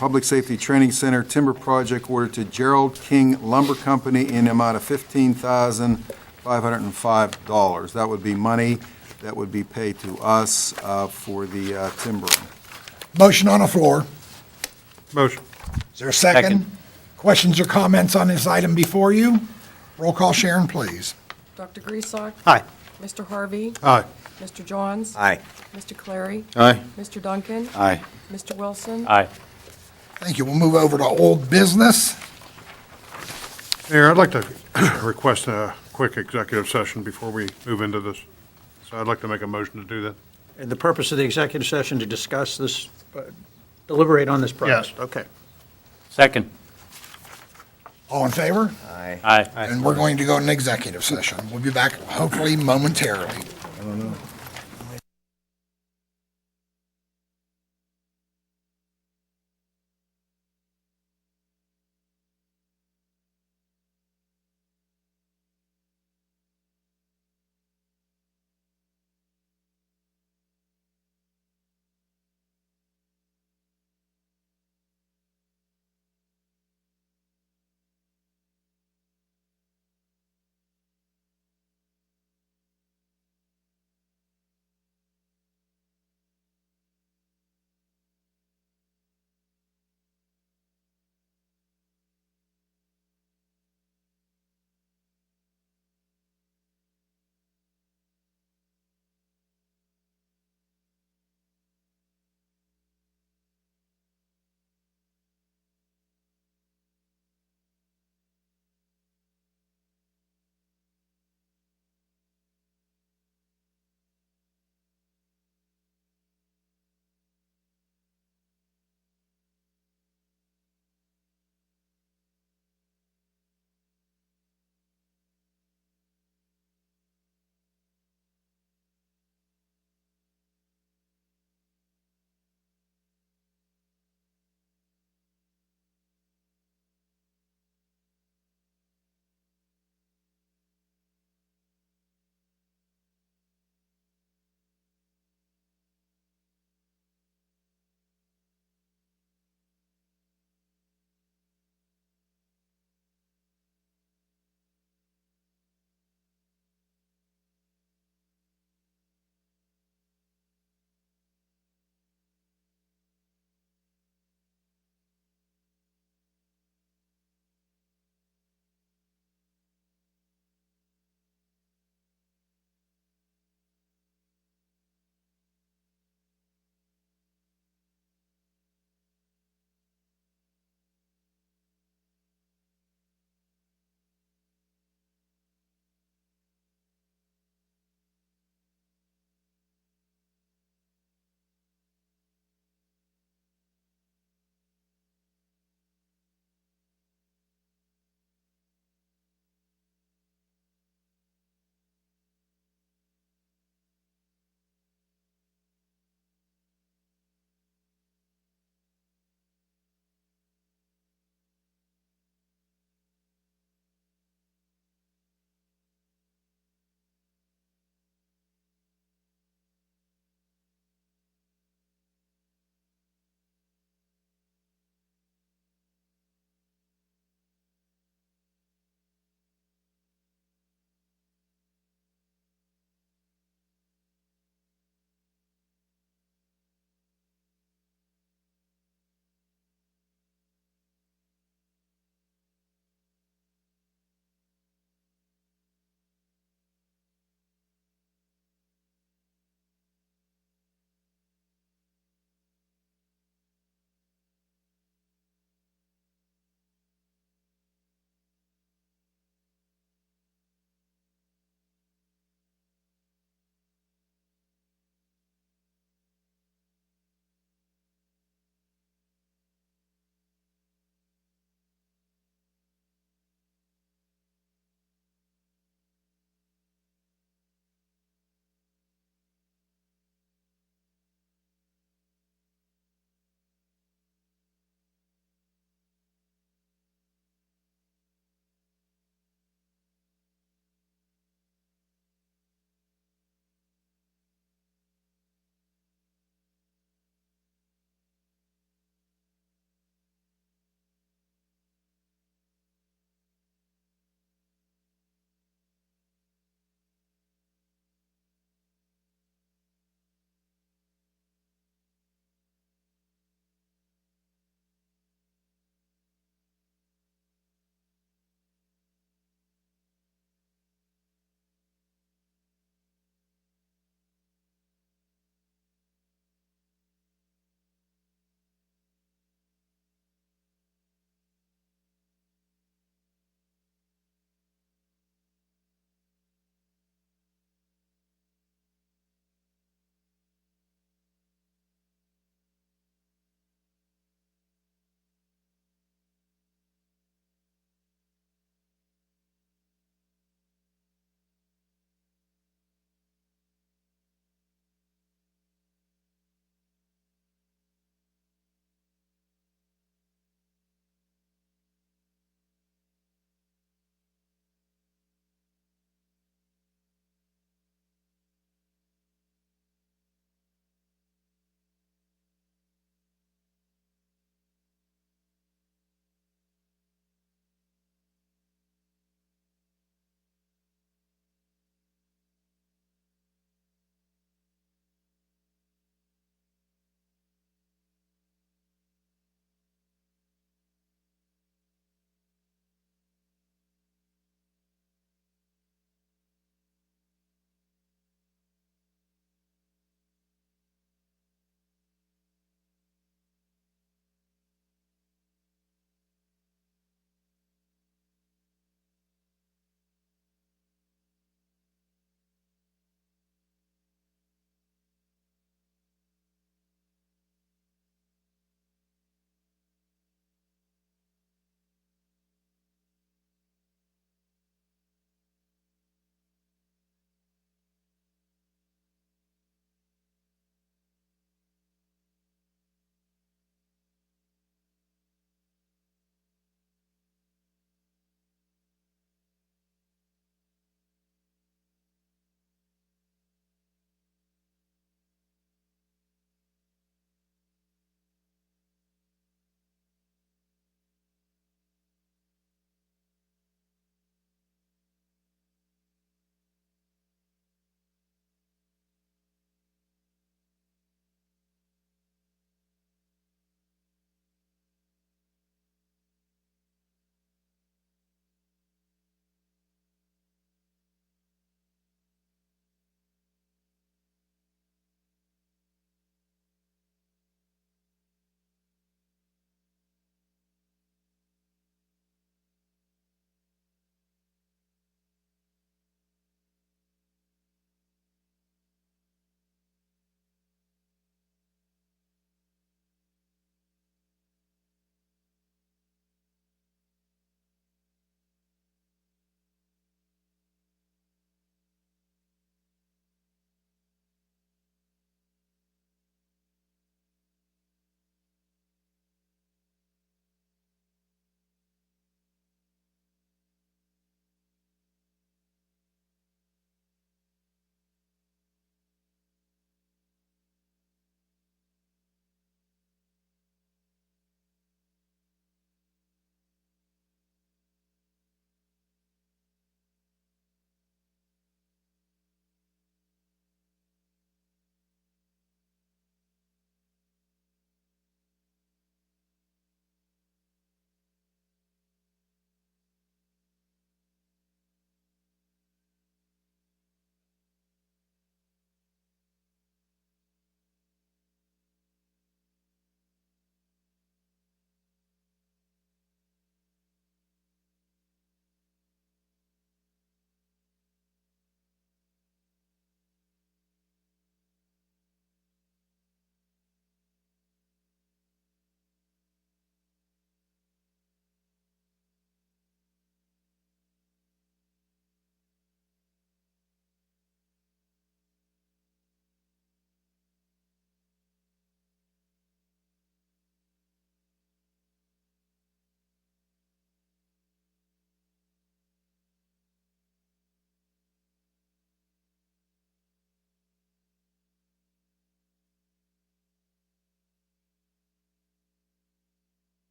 Public Safety Training Center Timber Project order to Gerald King Lumber Company in the amount of $15,505. That would be money that would be paid to us for the timbering. Motion on the floor. Motion. Is there a second? Second. Questions or comments on this item before you? Roll call, Sharon, please. Dr. Griesbach? Aye. Mr. Harvey? Aye. Mr. Johns? Aye. Mr. Clary? Aye. Mr. Duncan? Aye. Mr. Wilson? Aye. Thank you. We'll move over to old business. Mayor, I'd like to request a quick executive session before we move into this. So I'd like to make a motion to do that. And the purpose of the executive session to discuss this, deliberate on this project? Yes. Okay. Second. All in favor? Aye. Aye. And we're going to go in executive session. We'll be back hopefully momentarily.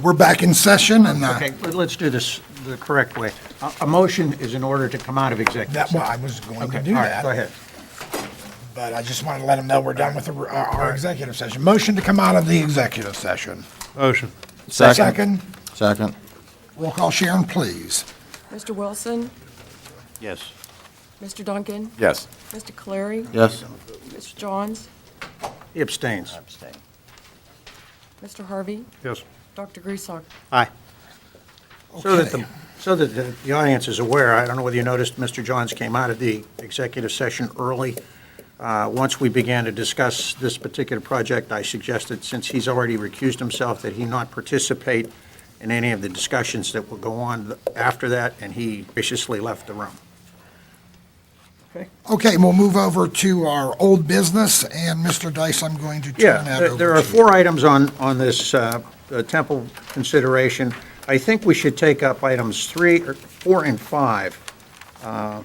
We're back in session, and Okay, but let's do this the correct way. A motion is in order to come out of executive that, session. well, I was going to Okay, do all right, that. go ahead. But I just wanted to let them know we're done with our executive session. Motion to come out of the executive session. Motion. Second. Second. Roll call, Sharon, please. Mr. Wilson? Yes. Mr. Duncan? Yes. Mr. Clary? Yes. Mr. Johns? He abstains. Mr. Harvey? Yes. Dr. Griesok? Aye. So that the audience is aware, I don't know whether you noticed, Mr. Johns came out of the executive session early. Once we began to discuss this particular project, I suggested, since he's already recused himself, that he not participate in any of the discussions that will go on after that, and he graciously left the room. Okay, we'll move over to our old business, and Mr. Dice, I'm going to turn that Yeah, over to you. there are 4 items on this Temple consideration. I think we should take up items 4 and 5. Yeah,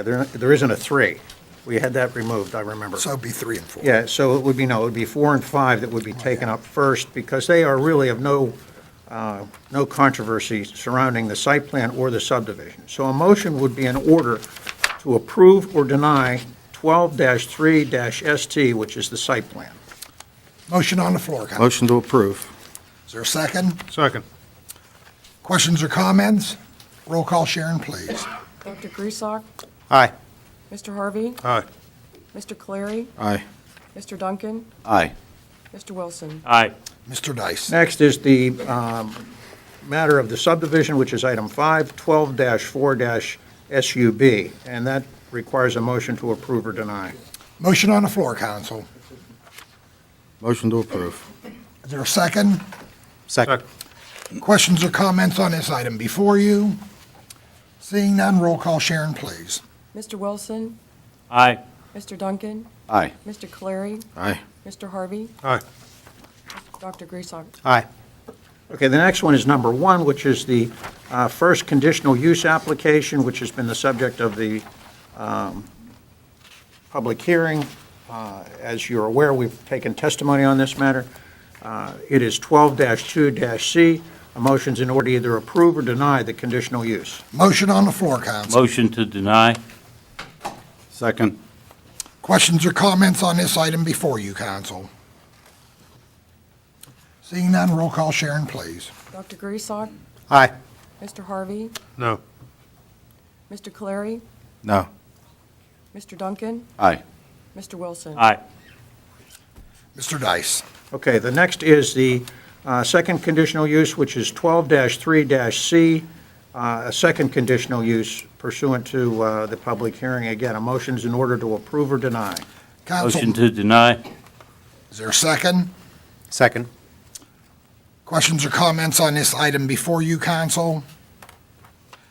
there isn't a 3. We had that removed, I remember. So it'd be 3 and 4. Yeah, so it would be 4 and 5 that would be taken up first, because they are really of no controversy surrounding the site plan or the subdivision. So a motion would be in order to approve or deny 12-3-ST, which is the site plan. Motion on the floor, Council. Motion to approve. Is there a second? Second. Questions or comments? Roll call, Sharon, please. Dr. Griesok? Aye. Mr. Harvey? Aye. Mr. Clary? Aye. Mr. Duncan? Aye. Mr. Wilson? Aye. Mr. Dice. Next is the matter of the subdivision, which is item 5, 12-4-SUB, and that requires a motion to approve or deny. Motion on the floor, Council. Motion to approve. Is there a second? Second. Questions or comments on this item before you? Seeing none, roll call, Sharon, please. Mr. Wilson? Aye. Mr. Duncan? Aye. Mr. Clary? Aye. Mr. Harvey? Aye. Dr. Griesok? Aye. Okay, the next one is number 1, which is the first conditional use application, which has been the subject of the public hearing. As you're aware, we've taken testimony on this matter. It is 12-2-C. A motion's in order to either approve or deny the conditional use. Motion on the floor, Council. Motion to deny. Second. Questions or comments on this item before you, Council? Seeing none, roll call, Sharon, please. Dr. Griesok? Aye. Mr. Harvey? No. Mr. Clary? No. Mr. Duncan? Aye. Mr. Wilson? Aye. Mr. Dice. Okay, the next is the second conditional use, which is 12-3-C, a second conditional use pursuant to the public hearing. Again, a motion's in order to approve or deny. Council, Motion to deny. is there a second? Second. Questions or comments on this item before you, Council?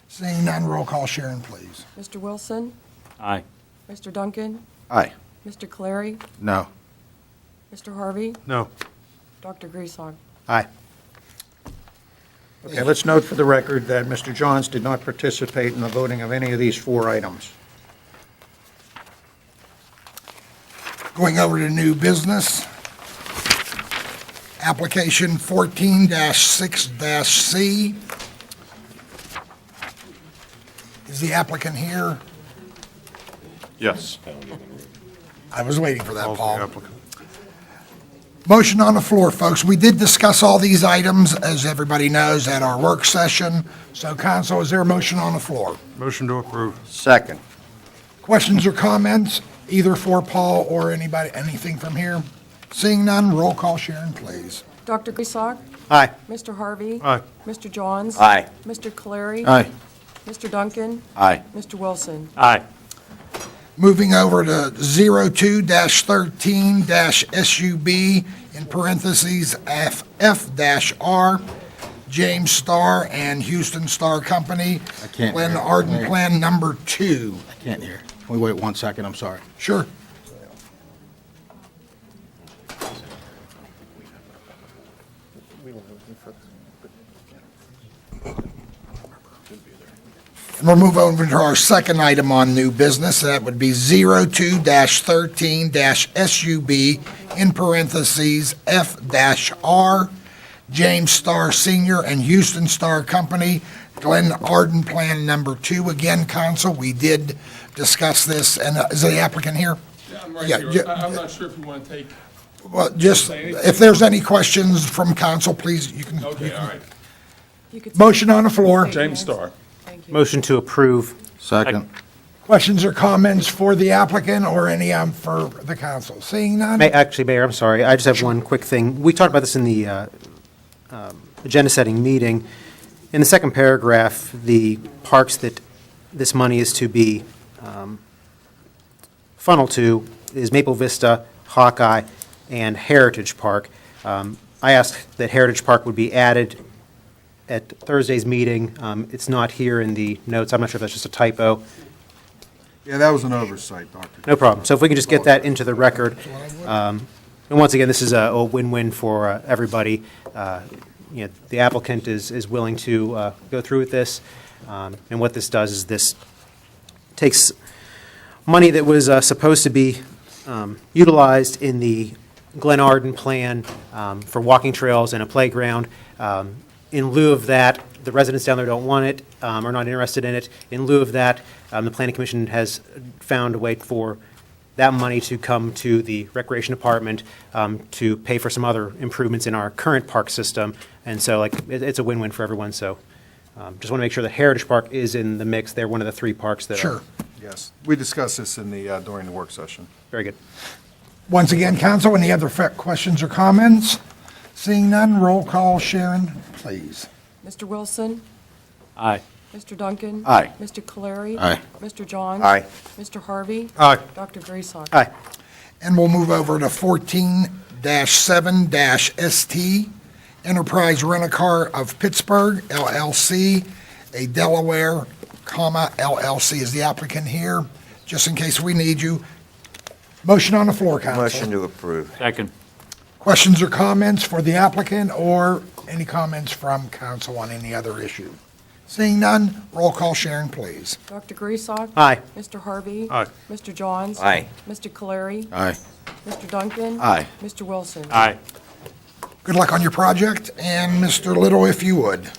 Seeing none, roll call, Sharon, please. Mr. Wilson? Aye. Mr. Duncan? Aye. Mr. Clary? No. Mr. Harvey? No. Dr. Griesok? Aye. Okay, let's note for the record that Mr. Johns did not participate in the voting of any of these 4 items. Going over to new business. Application 14-6-C. Is the applicant here? Yes. I was waiting for that, Calls the Paul. applicant. Motion on the floor, folks. We did discuss all these items, as everybody knows, at our work session. So, Council, is there a motion on the floor? Motion to approve. Second. Questions or comments, either for Paul or anybody, anything from here? Seeing none, roll call, Sharon, please. Dr. Griesok? Aye. Mr. Harvey? Aye. Mr. Johns? Aye. Mr. Clary? Aye. Mr. Duncan? Aye. Mr. Wilson? Aye. Moving over to 02-13-SUB, in parentheses, F-R, James Starr and Houston Star Company. I can't Glen hear. Arden Plan Number 2. I can't hear. Can we wait 1 second? I'm sorry. Sure. And we'll move over to our second item on new business. That would be 02-13-SUB, in parentheses, F-R, James Starr Senior and Houston Star Company, Glen Arden Plan Number 2. Again, council, we did discuss this, and is the applicant here? Yeah, I'm right Yeah, here. yeah. I'm not sure if you want to take, Well, just, if there's any questions from council, please, you can. okay, all right. You could Motion on the floor. James Starr. Thank you. Motion to approve. Second. Questions or comments for the applicant or any for the council? Seeing none? Actually, Mayor, I'm sorry. I just have one quick thing. We talked about this in the agenda-setting meeting. In the second paragraph, the parks that this money is to be funneled to is Maple Vista, Hawkeye, and Heritage Park. I asked that Heritage Park would be added at Thursday's meeting. It's not here in the notes. I'm not sure if that's just a typo. Yeah, that was an oversight, Dr. No problem. So if we can just get that into the record. And once again, this is a win-win for everybody. The applicant is willing to go through with this. And what this does is this takes money that was supposed to be utilized in the Glen Arden plan for walking trails and a playground. In lieu of that, the residents down there don't want it, are not interested in it. In lieu of that, the Planning Commission has found a way for that money to come to the Recreation Department to pay for some other improvements in our current park system. And so, it's a win-win for everyone. So, just want to make sure that Heritage Park is in the mix. They're one of the 3 parks that are. Sure. Yes, we discussed this in the, during the work session. Very good. Once again, council, any other questions or comments? Seeing none, roll call. Sharon, please. Mr. Wilson? Aye. Mr. Duncan? Aye. Mr. Caleri? Aye. Mr. Johns? Aye. Mr. Harvey? Aye. Dr. Graysock? Aye. And we'll move over to 14-7-ST, Enterprise Rent-A-Car of Pittsburgh, LLC, a Delaware, LLC is the applicant here, just in case we need you. Motion on the floor, council. Motion to approve. Second. Questions or comments for the applicant, or any comments from council on any other issue? Seeing none, roll call. Sharon, please. Dr. Graysock? Aye. Mr. Harvey? Aye. Mr. Johns? Aye. Mr. Caleri? Aye. Mr. Duncan? Aye. Mr. Wilson? Aye. Good luck on your project, and Mr. Little, if you would.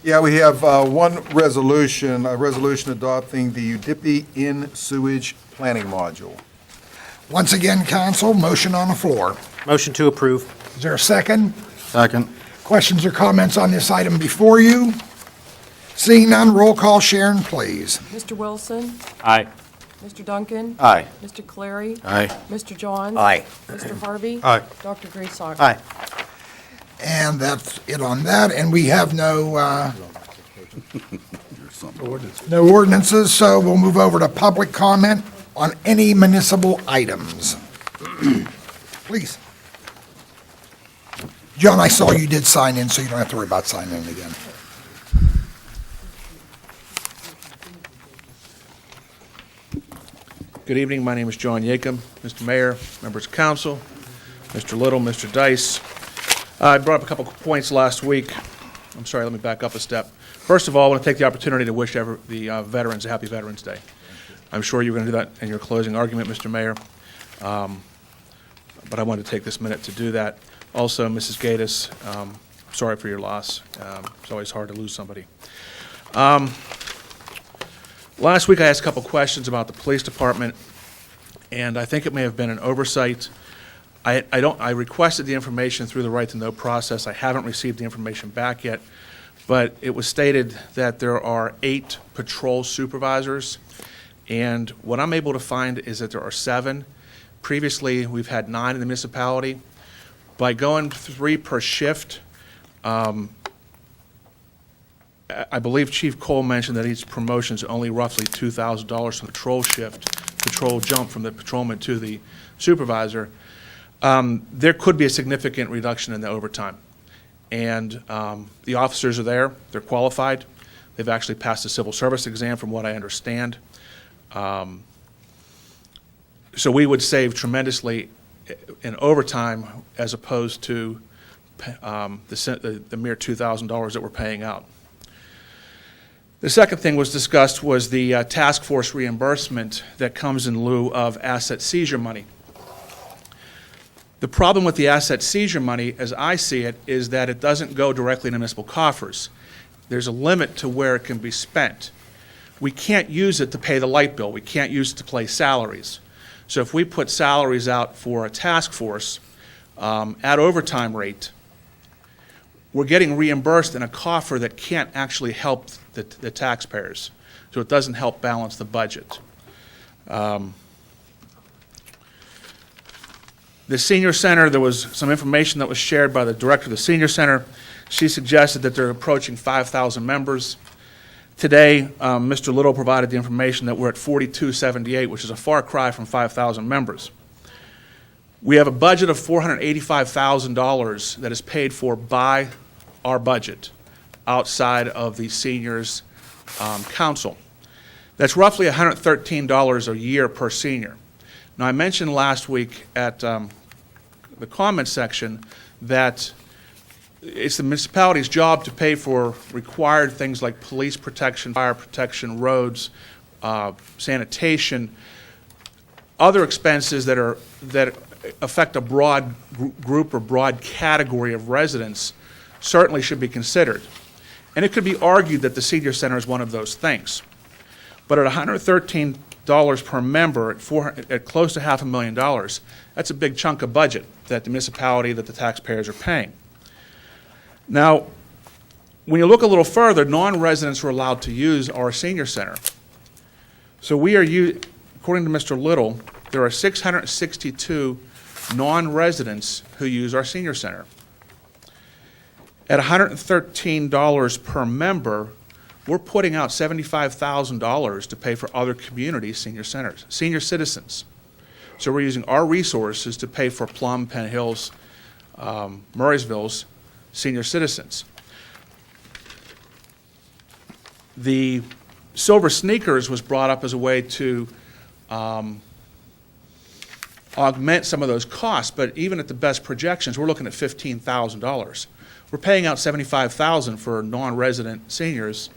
Yeah, we have one resolution, a resolution adopting the Udipi Inn Sewage Planning Module. Once again, council, motion on the floor. Motion to approve. Is there a second? Second. Questions or comments on this item before you? Seeing none, roll call. Sharon, please. Mr. Wilson? Aye. Mr. Duncan? Aye. Mr. Caleri? Aye. Mr. Johns? Aye. Mr. Harvey? Aye. Dr. Graysock? Aye. And that's it on that, and we have no ordinances, so we'll move over to public comment on any municipal items. Please. John, I saw you did sign in, so you don't have to worry about signing in again. Good evening, my name is John Yakum. Mr. Mayor, members of council, Mr. Little, Mr. Dice. I brought up a couple of points last week. I'm sorry, let me back up a step. First of all, I want to take the opportunity to wish the veterans a happy Veterans Day. I'm sure you're going to do that in your closing argument, Mr. Mayor, but I wanted to take this minute to do that. Also, Mrs. Gatiss, sorry for your loss. It's always hard to lose somebody. Last week, I asked a couple questions about the police department, and I think it may have been an oversight. I requested the information through the right to know process. I haven't received the information back yet, but it was stated that there are 8 patrol supervisors, and what I'm able to find is that there are 7. Previously, we've had 9 in the municipality. By going 3 per shift, I believe Chief Cole mentioned that each promotion is only roughly $2,000 from the patrol shift, patrol jump from the patrolman to the supervisor. There could be a significant reduction in the overtime. And the officers are there, they're qualified, they've actually passed the civil service exam from what I understand. So we would save tremendously in overtime as opposed to the mere $2,000 that we're paying out. The second thing was discussed was the task force reimbursement that comes in lieu of asset seizure money. The problem with the asset seizure money, as I see it, is that it doesn't go directly into municipal coffers. There's a limit to where it can be spent. We can't use it to pay the light bill. We can't use it to pay salaries. So if we put salaries out for a task force at overtime rate, we're getting reimbursed in a coffer that can't actually help the taxpayers. So it doesn't help balance the budget. The senior center, there was some information that was shared by the director of the senior center. She suggested that they're approaching 5,000 members. Today, Mr. Little provided the information that we're at 4,278, which is a far cry from 5,000 members. We have a budget of $485,000 that is paid for by our budget outside of the seniors' council. That's roughly $113 a year per senior. Now, I mentioned last week at the comment section that it's the municipality's job to pay for required things like police protection, fire protection, roads, sanitation, other expenses that affect a broad group or broad category of residents certainly should be considered. And it could be argued that the senior center is one of those things. But at $113 per member, at close to $500,000, that's a big chunk of budget that the municipality, that the taxpayers are paying. Now, when you look a little further, non-residents are allowed to use our senior center. So we are, according to Mr. Little, there are 662 non-residents who use our senior center. At $113 per member, we're putting out $75,000 to pay for other community senior centers, senior citizens. So we're using our resources to pay for Plum, Penn Hills, Murraysville's senior citizens. The Silver Sneakers was brought up as a way to augment some of those costs, but even at the best projections, we're looking at $15,000. We're paying out $75,000 for non-resident seniors.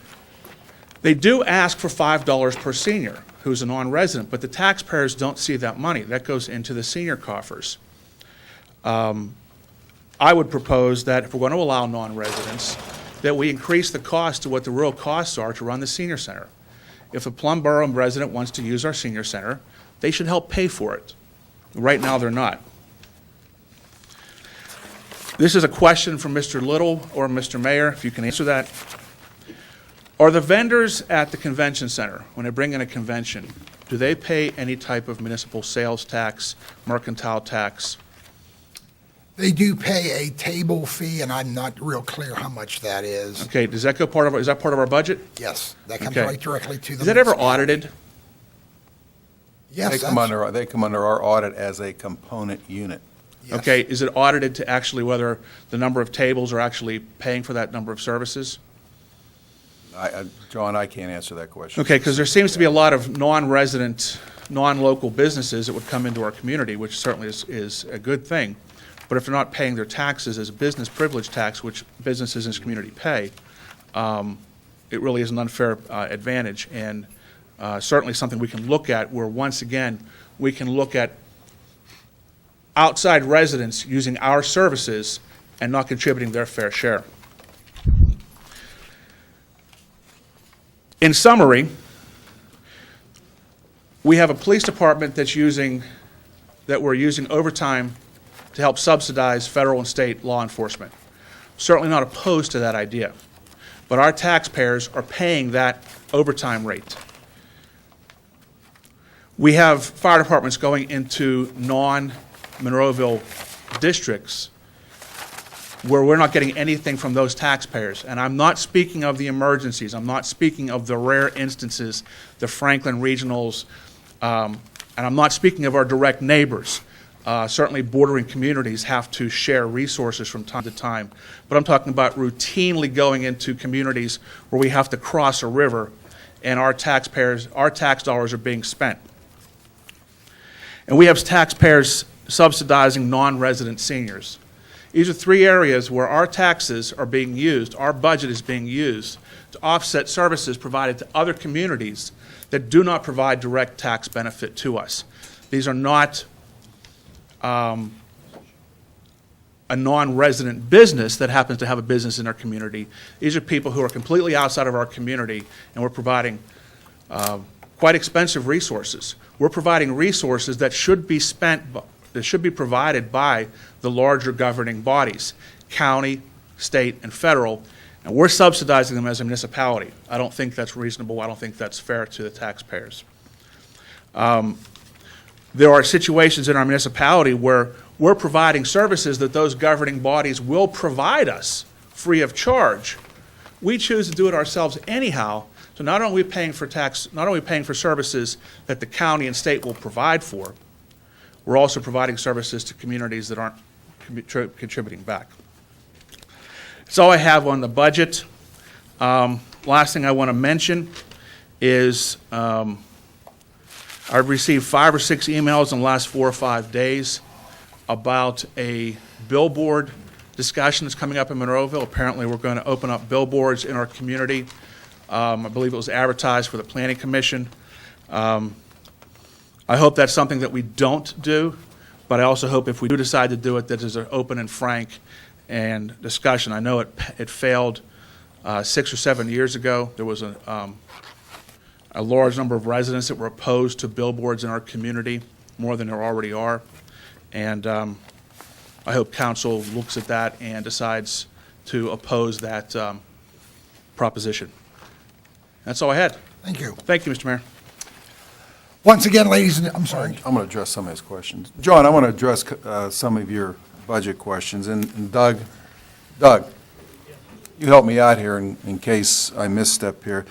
They do ask for $5 per senior who's a non-resident, but the taxpayers don't see that money. That goes into the senior coffers. I would propose that if we're going to allow non-residents, that we increase the cost to what the real costs are to run the senior center. If a Plum Borough resident wants to use our senior center, they should help pay for it. Right now, they're not. This is a question from Mr. Little or Mr. Mayor, if you can answer that. Are the vendors at the convention center, when they bring in a convention, do they pay any type of municipal sales tax, mercantile tax? They do pay a table fee, and I'm not real clear how much that is. Okay, does that go is that part of our budget? Yes, that comes Okay. right directly to the. Is that ever audited? Yes, They come under our audit as a component unit. Yes. Okay, is it audited to actually whether the number of tables are actually paying for that number of services? John, I can't answer that question. Okay, because there seems to be a lot of non-resident, non-local businesses that would come into our community, which certainly is a good thing. But if they're not paying their taxes as a business privilege tax, which businesses in this community pay, it really is an unfair advantage, and certainly something we can look at where, once again, we can look at outside residents using our services and not contributing their fair share. In summary, we have a police department that we're using overtime to help subsidize federal and state law enforcement. Certainly not opposed to that idea, but our taxpayers are paying that overtime rate. We have fire departments going into non-Monroeville districts where we're not getting anything from those taxpayers. And I'm not speaking of the emergencies. I'm not speaking of the rare instances, the Franklin regionals, and I'm not speaking of our direct neighbors. Certainly bordering communities have to share resources from time to time. But I'm talking about routinely going into communities where we have to cross a river and our tax dollars are being spent. And we have taxpayers subsidizing non-resident seniors. These are three areas where our taxes are being used, our budget is being used to offset services provided to other communities that do not provide direct tax benefit to us. These are not a non-resident business that happens to have a business in our community. These are people who are completely outside of our community, and we're providing quite expensive resources. We're providing resources that should be that should be provided by the larger governing bodies, county, state, and federal, and we're subsidizing them as a municipality. I don't think that's reasonable. I don't think that's fair to the taxpayers. There are situations in our municipality where we're providing services that those governing bodies will provide us free of charge. We choose to do it ourselves anyhow, so not only are we paying for not only are we paying for services that the county and state will provide for, we're also providing services to communities that aren't contributing back. That's all I have on the budget. Last thing I want to mention is I've received 5 or 6 emails in the last 4 or 5 days about a billboard discussion that's coming up in Monroeville. Apparently, we're going to open up billboards in our community. I believe it was advertised for the Planning Commission. I hope that's something that we don't do, but I also hope if we do decide to do it, that there's an open and frank and discussion. I know it failed 6 or 7 years ago. There was a large number of residents that were opposed to billboards in our community, more than there already are. And I hope council looks at that and decides to oppose that proposition. That's all I had. Thank you. Thank you, Mr. Mayor. Once again, ladies and, I'm sorry. I'm going to address some of his questions. John, I want to address some of your budget questions. And Doug, you help me out here in case I misstep here.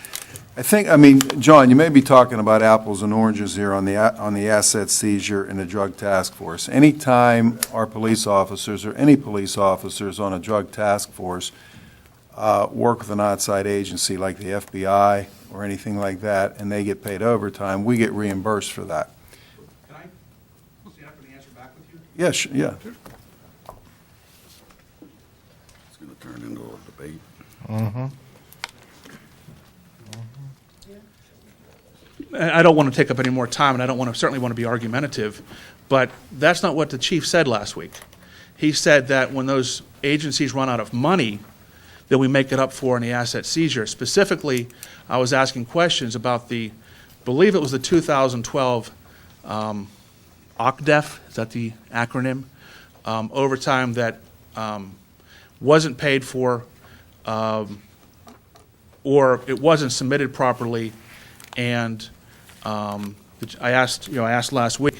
I mean, John, you may be talking about apples and oranges here on the asset seizure and the drug task force. Anytime our police officers or any police officers on a drug task force work with an outside agency like the FBI or anything like that, and they get paid overtime, we get reimbursed for that. Can I see after the answer back with you? Yeah, yeah. It's going to turn into a debate. I don't want to take up any more time, and I don't certainly want to be argumentative, but that's not what the chief said last week. He said that when those agencies run out of money, that we make it up for in the asset seizure. Specifically, I was asking questions about believe it was the 2012 OCDEF, is that the acronym? Overtime that wasn't paid for, or it wasn't submitted properly, and I asked last week.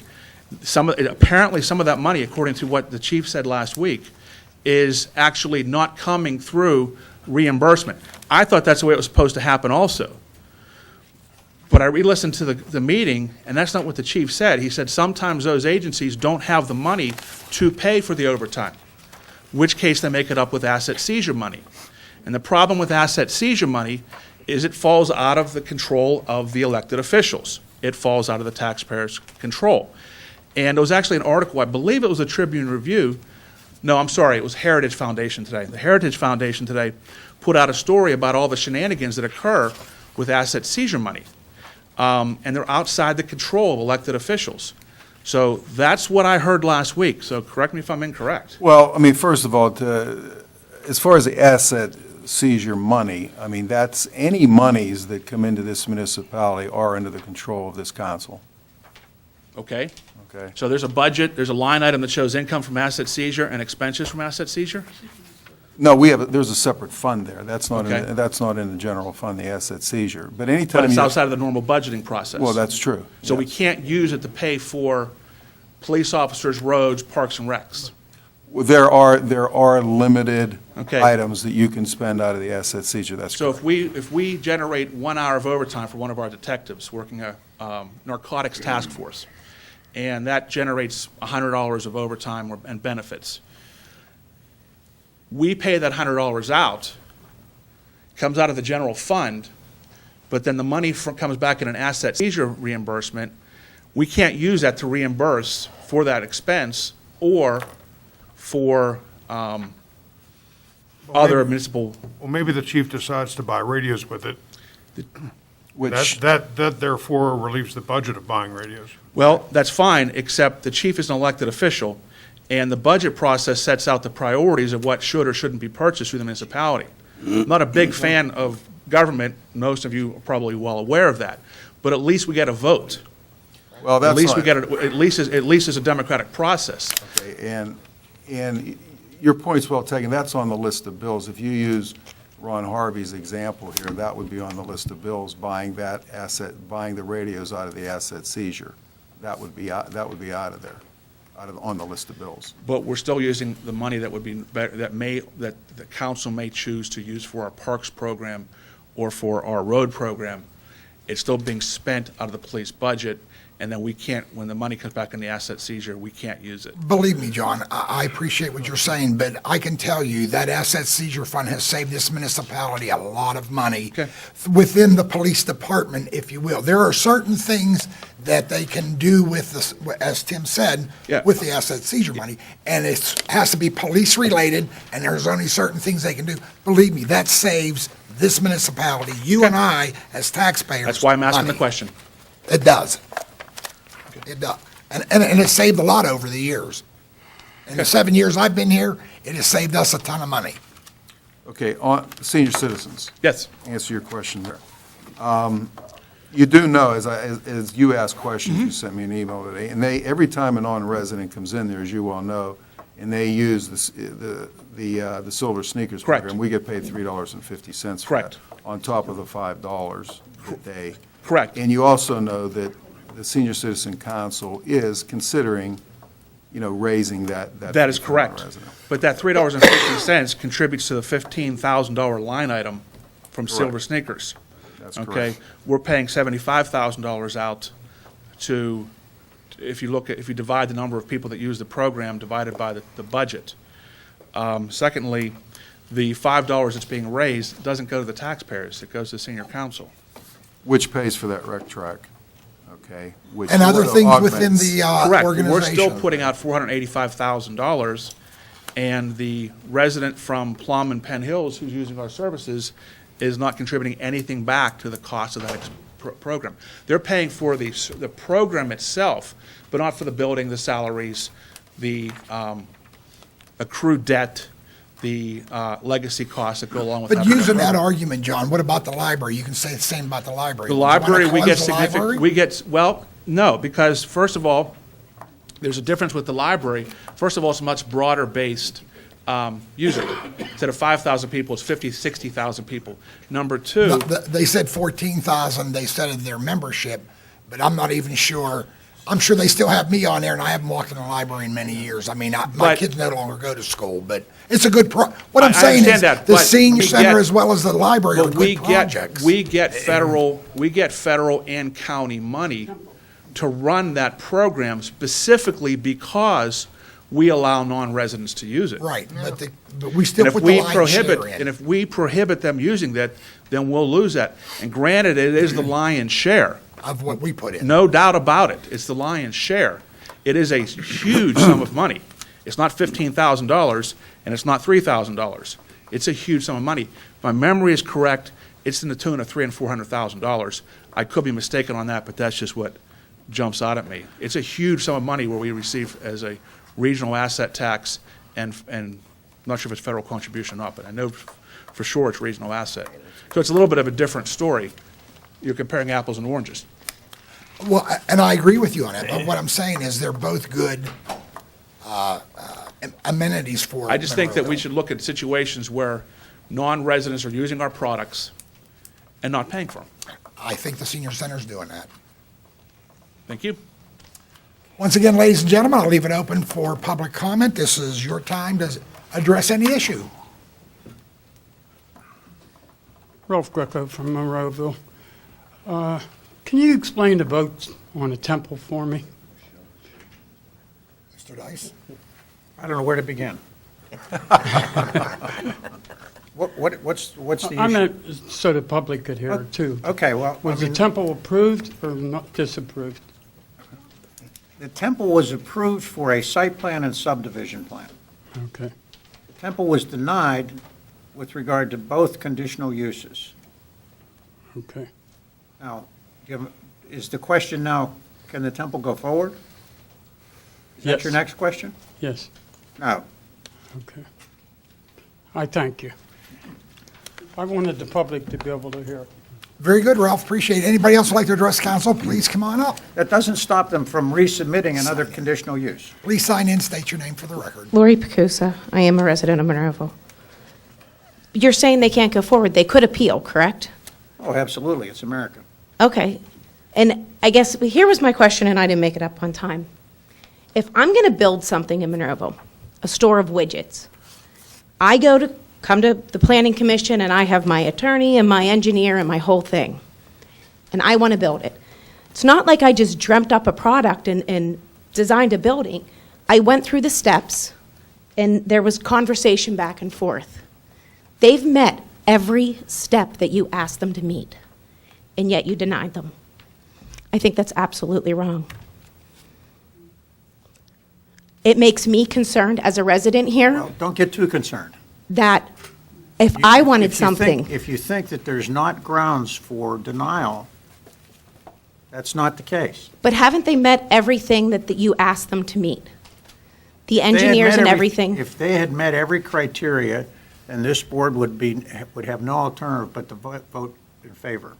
Apparently, some of that money, according to what the chief said last week, is actually not coming through reimbursement. I thought that's the way it was supposed to happen also. But I re-listened to the meeting, and that's not what the chief said. He said sometimes those agencies don't have the money to pay for the overtime, in which case they make it up with asset seizure money. And the problem with asset seizure money is it falls out of the control of the elected officials. It falls out of the taxpayers' control. And there was actually an article, I believe it was a Tribune Review. No, I'm sorry, it was Heritage Foundation today. The Heritage Foundation today put out a story about all the shenanigans that occur with asset seizure money. And they're outside the control of elected officials. So that's what I heard last week. So correct me if I'm incorrect. Well, I mean, first of all, as far as the asset seizure money, I mean, that's any monies that come into this municipality are under the control of this council. Okay. Okay. So there's a budget, there's a line item that shows income from asset seizure and expenses from asset seizure? No, there's a separate fund there. That's not Okay. that's not in the general fund, the asset seizure. But anytime But it's you- outside of the normal budgeting process. Well, that's true. So we yes. can't use it to pay for police officers, roads, parks and recs. Well, there are limited Okay. items that you can spend out of the asset seizure. That's So correct. if we generate 1 hour of overtime for one of our detectives working a narcotics task force, and that generates $100 of overtime and benefits, we pay that $100 out, comes out of the general fund, but then the money comes back in an asset seizure reimbursement. We can't use that to reimburse for that expense or for other municipal. Well, maybe the chief decides to buy radios with it. Which, That therefore relieves the budget of buying radios. Well, that's fine, except the chief is an elected official, And the budget process sets out the priorities of what should or shouldn't be purchased through the municipality. I'm not a big fan of government. Most of you are probably well aware of that. But at least we get a vote. Well, At that's least we not- get, at least it's a democratic process. Okay, and your point's well taken. That's on the list of bills. If you use Ron Harvey's example here, that would be on the list of bills, buying that asset, buying the radios out of the asset seizure. That would be out of there, on the list of bills. But we're still using the money that would be, that the council may choose to use for our parks program or for our road program. It's still being spent out of the police budget, and then we can't, when the money comes back in the asset seizure, we can't use it. Believe me, John, I appreciate what you're saying, but I can tell you that asset seizure fund has saved this municipality a lot of money within the police department, if you will. There are certain things that they can do with this, as Tim said, Yeah. with the asset seizure money, and it has to be police-related, and there's only certain things they can do. Believe me, that saves this municipality, you and I, as taxpayers, That's why I'm asking the money. question. It does. It does. And it saved a lot over the years. In the 7 years I've been here, it has saved us a ton of money. Okay, on senior citizens. Yes. Answer your question there. You do know, as you ask questions, you sent me an email today, and every time a non-resident comes in there, as you well know, and they use the Silver Sneakers Correct. program, we get paid $3.50 for Correct. that, on top of the $5 that they. Correct. And you also know that the Senior Citizen Council is considering, raising that. That is fee for correct. non-resident. But that $3.50 contributes to the $15,000 line item from Silver Correct. Sneakers. That's Okay, correct. we're paying $75,000 out to, if you divide the number of people that use the program divided by the budget. Secondly, the $5 that's being raised doesn't go to the taxpayers, it goes to the senior council. Which pays for that rec track, okay? Which And other sort of things within augments- the Correct, organization. we're still putting out $485,000, and the resident from Plum and Penn Hills who's using our services is not contributing anything back to the cost of that program. They're paying for the program itself, but not for the building, the salaries, the accrued debt, the legacy costs that go along with that. But using that argument, John, what about the library? You can say the same about the library. The Do you wanna library, we close get the significant, library? well, no, because first of all, there's a difference with the library. First of all, it's a much broader based user. Instead of 5,000 people, it's 50, 60,000 people. Number two. No, They said 14,000, they said in their membership, but I'm not even sure. I'm sure they still have me on there, and I haven't walked in the library in many years. I mean, my But- kids no longer go to school, but it's a good what I'm I saying is, understand that, the but senior we center get- as well as the library are But we good get, projects. we get federal and county money to run that program specifically because we allow non-residents to use it. Right, but we still And if put the we line prohibit, share in. and if we prohibit them using that, then we'll lose that. And granted, it is the lion's share. Of what we put in. No doubt about it. It's the lion's share. It is a huge sum of money. It's not $15,000 and it's not $3,000. It's a huge sum of money. If my memory is correct, it's in the tune of $300,000 and $400,000. I could be mistaken on that, but that's just what jumps out at me. It's a huge sum of money where we receive as a regional asset tax and I'm not sure if it's federal contribution or not, but I know for sure it's regional asset. So it's a little bit of a different story. You're comparing apples and oranges. Well, and I agree with you on it, but what I'm saying is they're both good amenities for. I just think that we Monroeville. should look at situations where non-residents are using our products and not paying for them. I think the senior center's doing that. Thank you. Once again, ladies and gentlemen, I'll leave it open for public comment. This is your time to address any issue. Ralph Greco from Monroeville. Can you explain the votes on the temple for me? Mr. Dice? I don't know where to begin. What's the I issue? meant so the public could hear it too. Okay, well, I Was the mean, temple approved or not disapproved? the temple was approved for a site plan and subdivision plan. Okay. The temple was denied with regard to both conditional uses. Okay. Now, is the question now, can the temple go forward? Is that Yes. your next question? Yes. No. Okay. I thank you. I wanted the public to be able to hear. Very good, Ralph, appreciate it. Anybody else would like to address council, please come on up. That doesn't stop them from resubmitting another conditional use. Please sign in, state your name for the record. Lori Picusa. I am a resident of Monroeville. You're saying they can't go forward. They could appeal, correct? Oh, absolutely, it's America. Okay. And I guess here was my question, and I didn't make it up on time. If I'm going to build something in Monroeville, a store of widgets, I come to the planning commission, and I have my attorney and my engineer and my whole thing, and I want to build it. It's not like I just dreamt up a product and designed a building. I went through the steps, and there was conversation back and forth. They've met every step that you asked them to meet, and yet you denied them. I think that's absolutely wrong. It makes me concerned as a resident here Well, don't get too concerned. that if I wanted If you think- something, If you think that there's not grounds for denial, that's not the case. but haven't they met everything that you asked them to meet? The If they had engineers met and every- everything? If they had met every criteria, then this board would have no alternative but to vote in favor.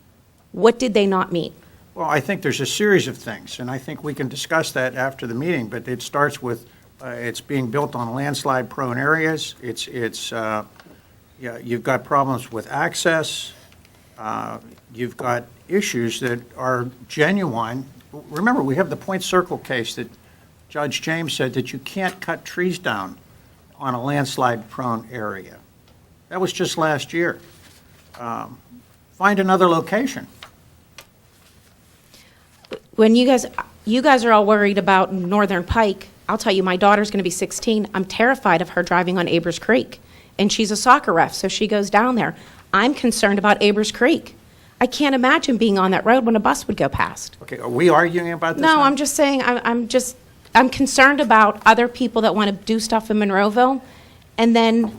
What did they not meet? Well, I think there's a series of things, and I think we can discuss that after the meeting, but it starts with, it's being built on landslide-prone areas, you've got problems with access, you've got issues that are genuine. Remember, we have the Point Circle case that Judge James said that you can't cut trees down on a landslide-prone area. That was just last year. Find another location. When you guys are all worried about Northern Pike, I'll tell you, my daughter's going to be 16. I'm terrified of her driving on Abers Creek. And she's a soccer ref, so she goes down there. I'm concerned about Abers Creek. I can't imagine being on that road when a bus would go past. Okay, are we arguing about this No, now? I'm just saying, I'm concerned about other people that want to do stuff in Monroeville. And then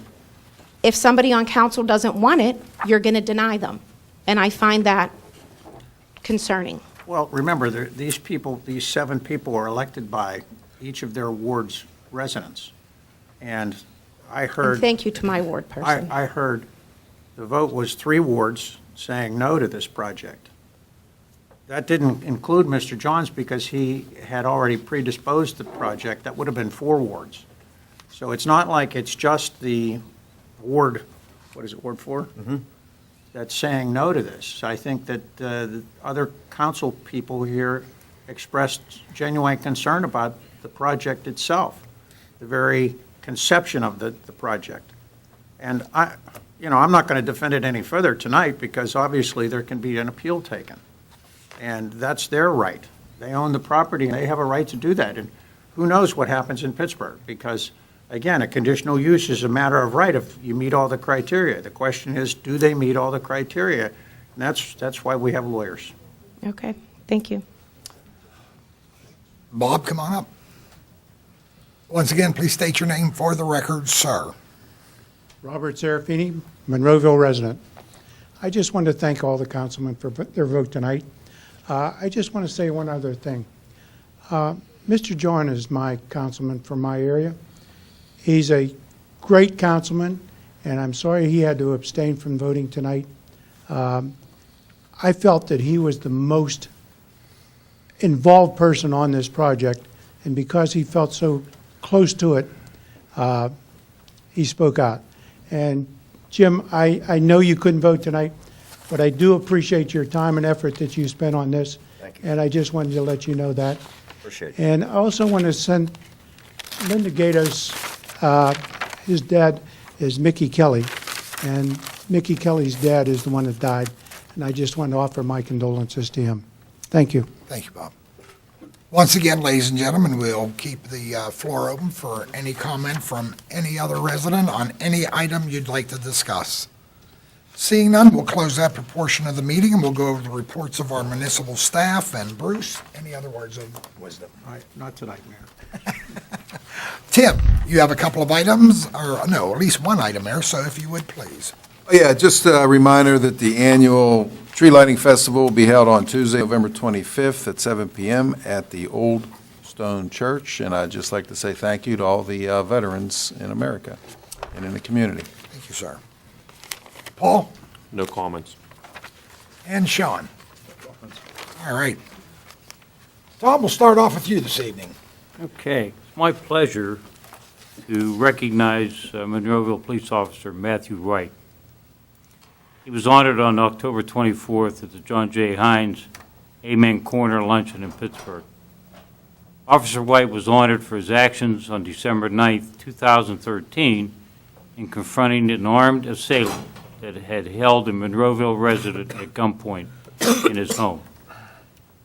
if somebody on council doesn't want it, you're going to deny them. And I find that concerning. Well, remember, these people, these 7 people are elected by each of their ward's residents. And I heard. And thank you to my ward person. I heard the vote was 3 wards saying no to this project. That didn't include Mr. Johns because he had already predisposed the project. That would have been 4 wards. So it's not like it's just the ward, what is it, Ward 4? Mm-hmm. That's saying no to this. I think that the other council people here expressed genuine concern about the project itself, the very conception of the project. And I'm not going to defend it any further tonight because obviously there can be an appeal taken. And that's their right. They own the property and they have a right to do that. And who knows what happens in Pittsburgh? Because, again, a conditional use is a matter of right if you meet all the criteria. The question is, do they meet all the criteria? And that's why we have lawyers. Okay, thank you. Bob, come on up. Once again, please state your name for the record, sir. Robert Serafini, Monroeville resident. I just want to thank all the councilmen for their vote tonight. I just want to say one other thing. Mr. John is my councilman from my area. He's a great councilman, and I'm sorry he had to abstain from voting tonight. I felt that he was the most involved person on this project, and because he felt so close to it, he spoke out. And Jim, I know you couldn't vote tonight, but I do appreciate your time and effort that you spent on this. Thank you. And I just wanted to let you know that. Appreciate it. And I also want to send Linda Gatos, his dad is Mickey Kelly, and Mickey Kelly's dad is the one that died. And I just want to offer my condolences to him. Thank you. Thank you, Bob. Once again, ladies and gentlemen, we'll keep the floor open for any comment from any other resident on any item you'd like to discuss. Seeing none, we'll close that portion of the meeting, and we'll go over the reports of our municipal staff. And Bruce, any other words of wisdom? Not tonight, Mayor. Tim, you have a couple of items, or no, at least one item there, so if you would, please. Yeah, just a reminder that the annual Tree Lighting Festival will be held on Tuesday, November 25th at 7 p.m. at the Old Cornerstone Church, and I'd just like to say thank you to all the veterans in America and in the community. Thank you, sir. Paul No comments. and Sean. All right. Tom, we'll start off with you this evening. Okay, it's my pleasure to recognize Monroeville Police Officer Matthew Wright. He was honored on October 24th at the John J. Hines Amen Corner Luncheon in Pittsburgh. Officer White was honored for his actions on December 9th, 2013, in confronting an armed assailant that had held a Monroeville resident at gunpoint in his home.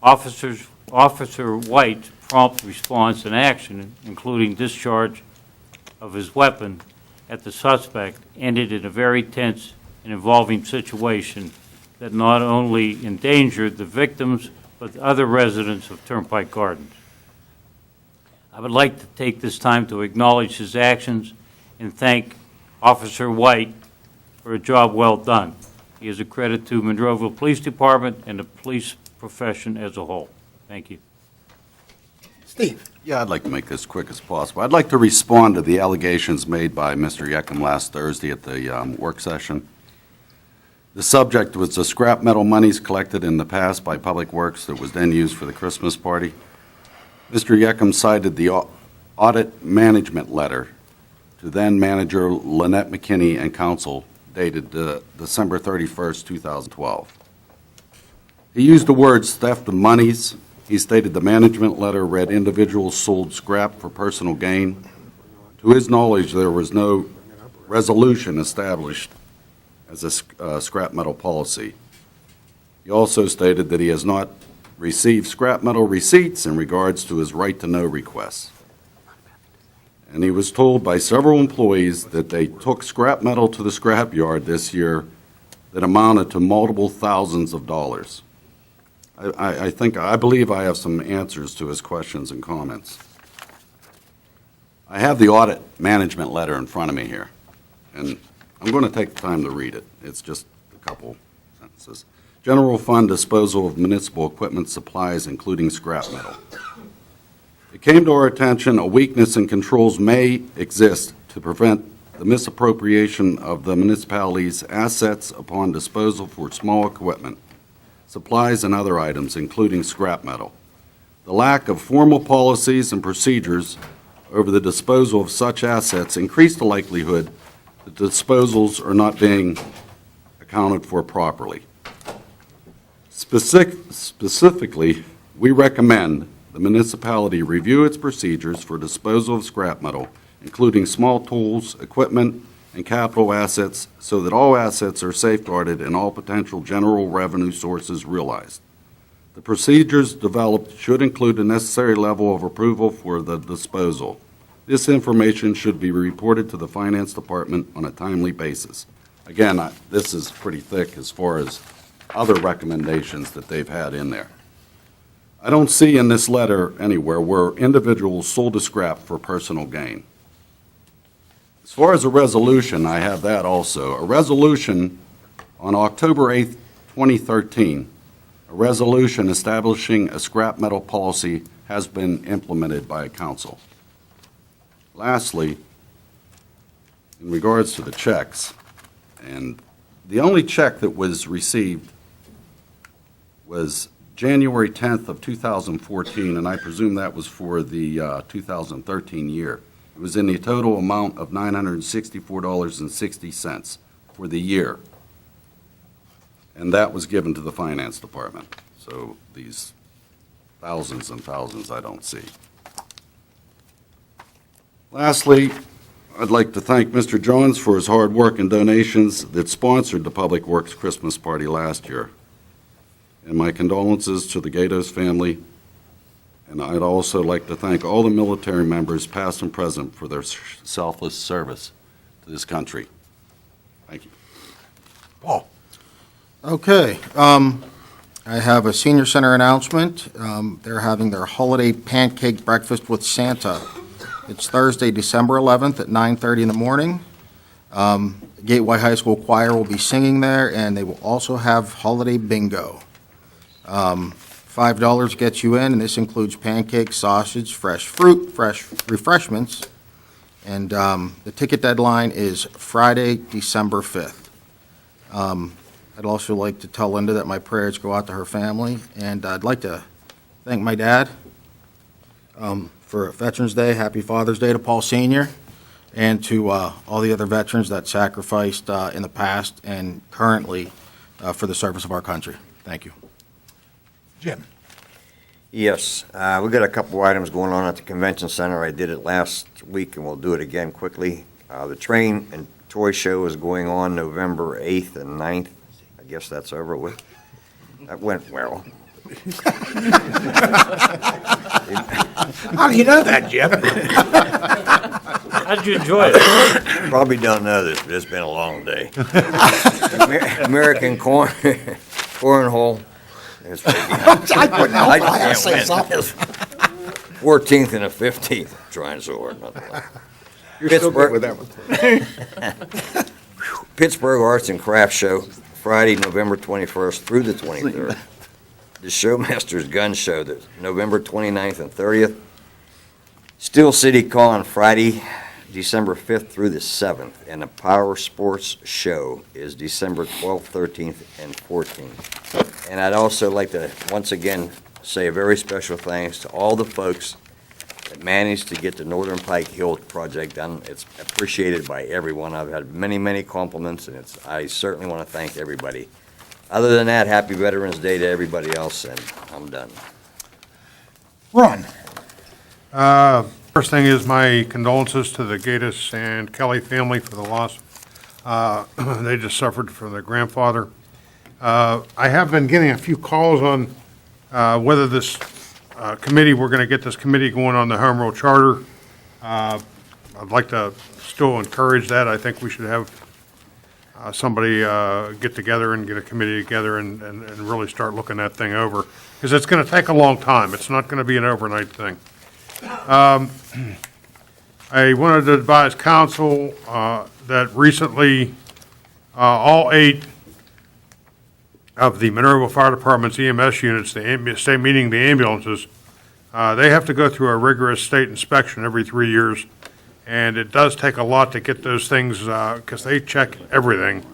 Officer White's prompt response and action, including discharge of his weapon at the suspect, ended in a very tense and involving situation that not only endangered the victims, but other residents of Turnpike Gardens. I would like to take this time to acknowledge his actions and thank Officer White for a job well done. He is a credit to Monroeville Police Department and the police profession as a whole. Thank you. Steve. Yeah, I'd like to make this quick as possible. I'd like to respond to the allegations made by Mr. Yeckham last Thursday at the work session. The subject was the scrap metal monies collected in the past by Public Works that was then used for the Christmas party. Mr. Yeckham cited the audit management letter to then manager Lynette McKinney and council dated December 31st, 2012. He used the words theft of monies. He stated the management letter read individuals sold scrap for personal gain. To his knowledge, there was no resolution established as a scrap metal policy. He also stated that he has not received scrap metal receipts in regards to his right-to-know requests. And he was told by several employees that they took scrap metal to the scrap yard this year that amounted to multiple thousands of dollars. I believe I have some answers to his questions and comments. I have the audit management letter in front of me here, and I'm going to take the time to read it. It's just a couple sentences. General fund disposal of municipal equipment supplies, including scrap metal. It came to our attention a weakness in controls may exist to prevent the misappropriation of the municipality's assets upon disposal for small equipment, supplies, and other items, including scrap metal. The lack of formal policies and procedures over the disposal of such assets increase the likelihood that disposals are not being accounted for properly. Specifically, we recommend the municipality review its procedures for disposal of scrap metal, including small tools, equipment, and capital assets, so that all assets are safeguarded and all potential general revenue sources realized. The procedures developed should include the necessary level of approval for the disposal. This information should be reported to the Finance Department on a timely basis. Again, this is pretty thick as far as other recommendations that they've had in there. I don't see in this letter anywhere where individuals sold a scrap for personal gain. As far as a resolution, I have that also. A resolution on October 8th, 2013, a resolution establishing a scrap metal policy has been implemented by council. Lastly, in regards to the checks, and the only check that was received was January 10th of 2014, and I presume that was for the 2013 year. It was in the total amount of $964.60 for the year. And that was given to the Finance Department. So these thousands and thousands I don't see. Lastly, I'd like to thank Mr. Jones for his hard work and donations that sponsored the Public Works Christmas party last year. And my condolences to the Gatos family. And I'd also like to thank all the military members, past and present, for their selfless service to this country. Thank you. Paul. Okay. I have a senior center announcement. They're having their holiday pancake breakfast with Santa. It's Thursday, December 11th at 9:30 in the morning. Gateway High School Choir will be singing there, and they will also have holiday bingo. $5 gets you in, and this includes pancakes, sausage, fresh fruit, fresh refreshments. And the ticket deadline is Friday, December 5th. I'd also like to tell Linda that my prayers go out to her family, and I'd like to thank my dad for Veterans Day. Happy Father's Day to Paul Sr., and to all the other veterans that sacrificed in the past and currently for the service of our country. Thank you. Jim? Yes, we've got a couple items going on at the convention center. I did it last week, and we'll do it again quickly. The train and toy show is going on November 8th and 9th. I guess that's over with. That went well. How do you know that, Jim? How'd you enjoy it? Probably don't know this, but it's been a long day. American cornhole. Is pretty good. I couldn't help it. I had to can't say win. something. 14th and the 15th, trying so hard not to laugh. Pittsburgh, Pittsburgh Arts and Crafts Show, Friday, November 21st through the 23rd. The Showmasters Gun Show, November 29th and 30th. Steel City Con, Friday, December 5th through the 7th. And the Power Sports Show is December 12th, 13th, and 14th. And I'd also like to, once again, say a very special thanks to all the folks that managed to get the Northern Pike Hill project done. It's appreciated by everyone. I've had many, many compliments, and I certainly want to thank everybody. Other than that, happy Veterans Day to everybody else, and I'm done. Ron? First thing is my condolences to the Gatus and Kelly family for the loss. They just suffered from their grandfather. I have been getting a few calls on whether this committee, we're going to get this committee going on the Home Rule Charter. I'd like to still encourage that. I think we should have somebody get together and get a committee together and really start looking that thing over, because it's going to take a long time. It's not going to be an overnight thing. I wanted to advise council that recently all 8 of the Monroeville Fire Department's EMS units, meaning the ambulances, they have to go through a rigorous state inspection every 3 years. And it does take a lot to get those things, because they check everything.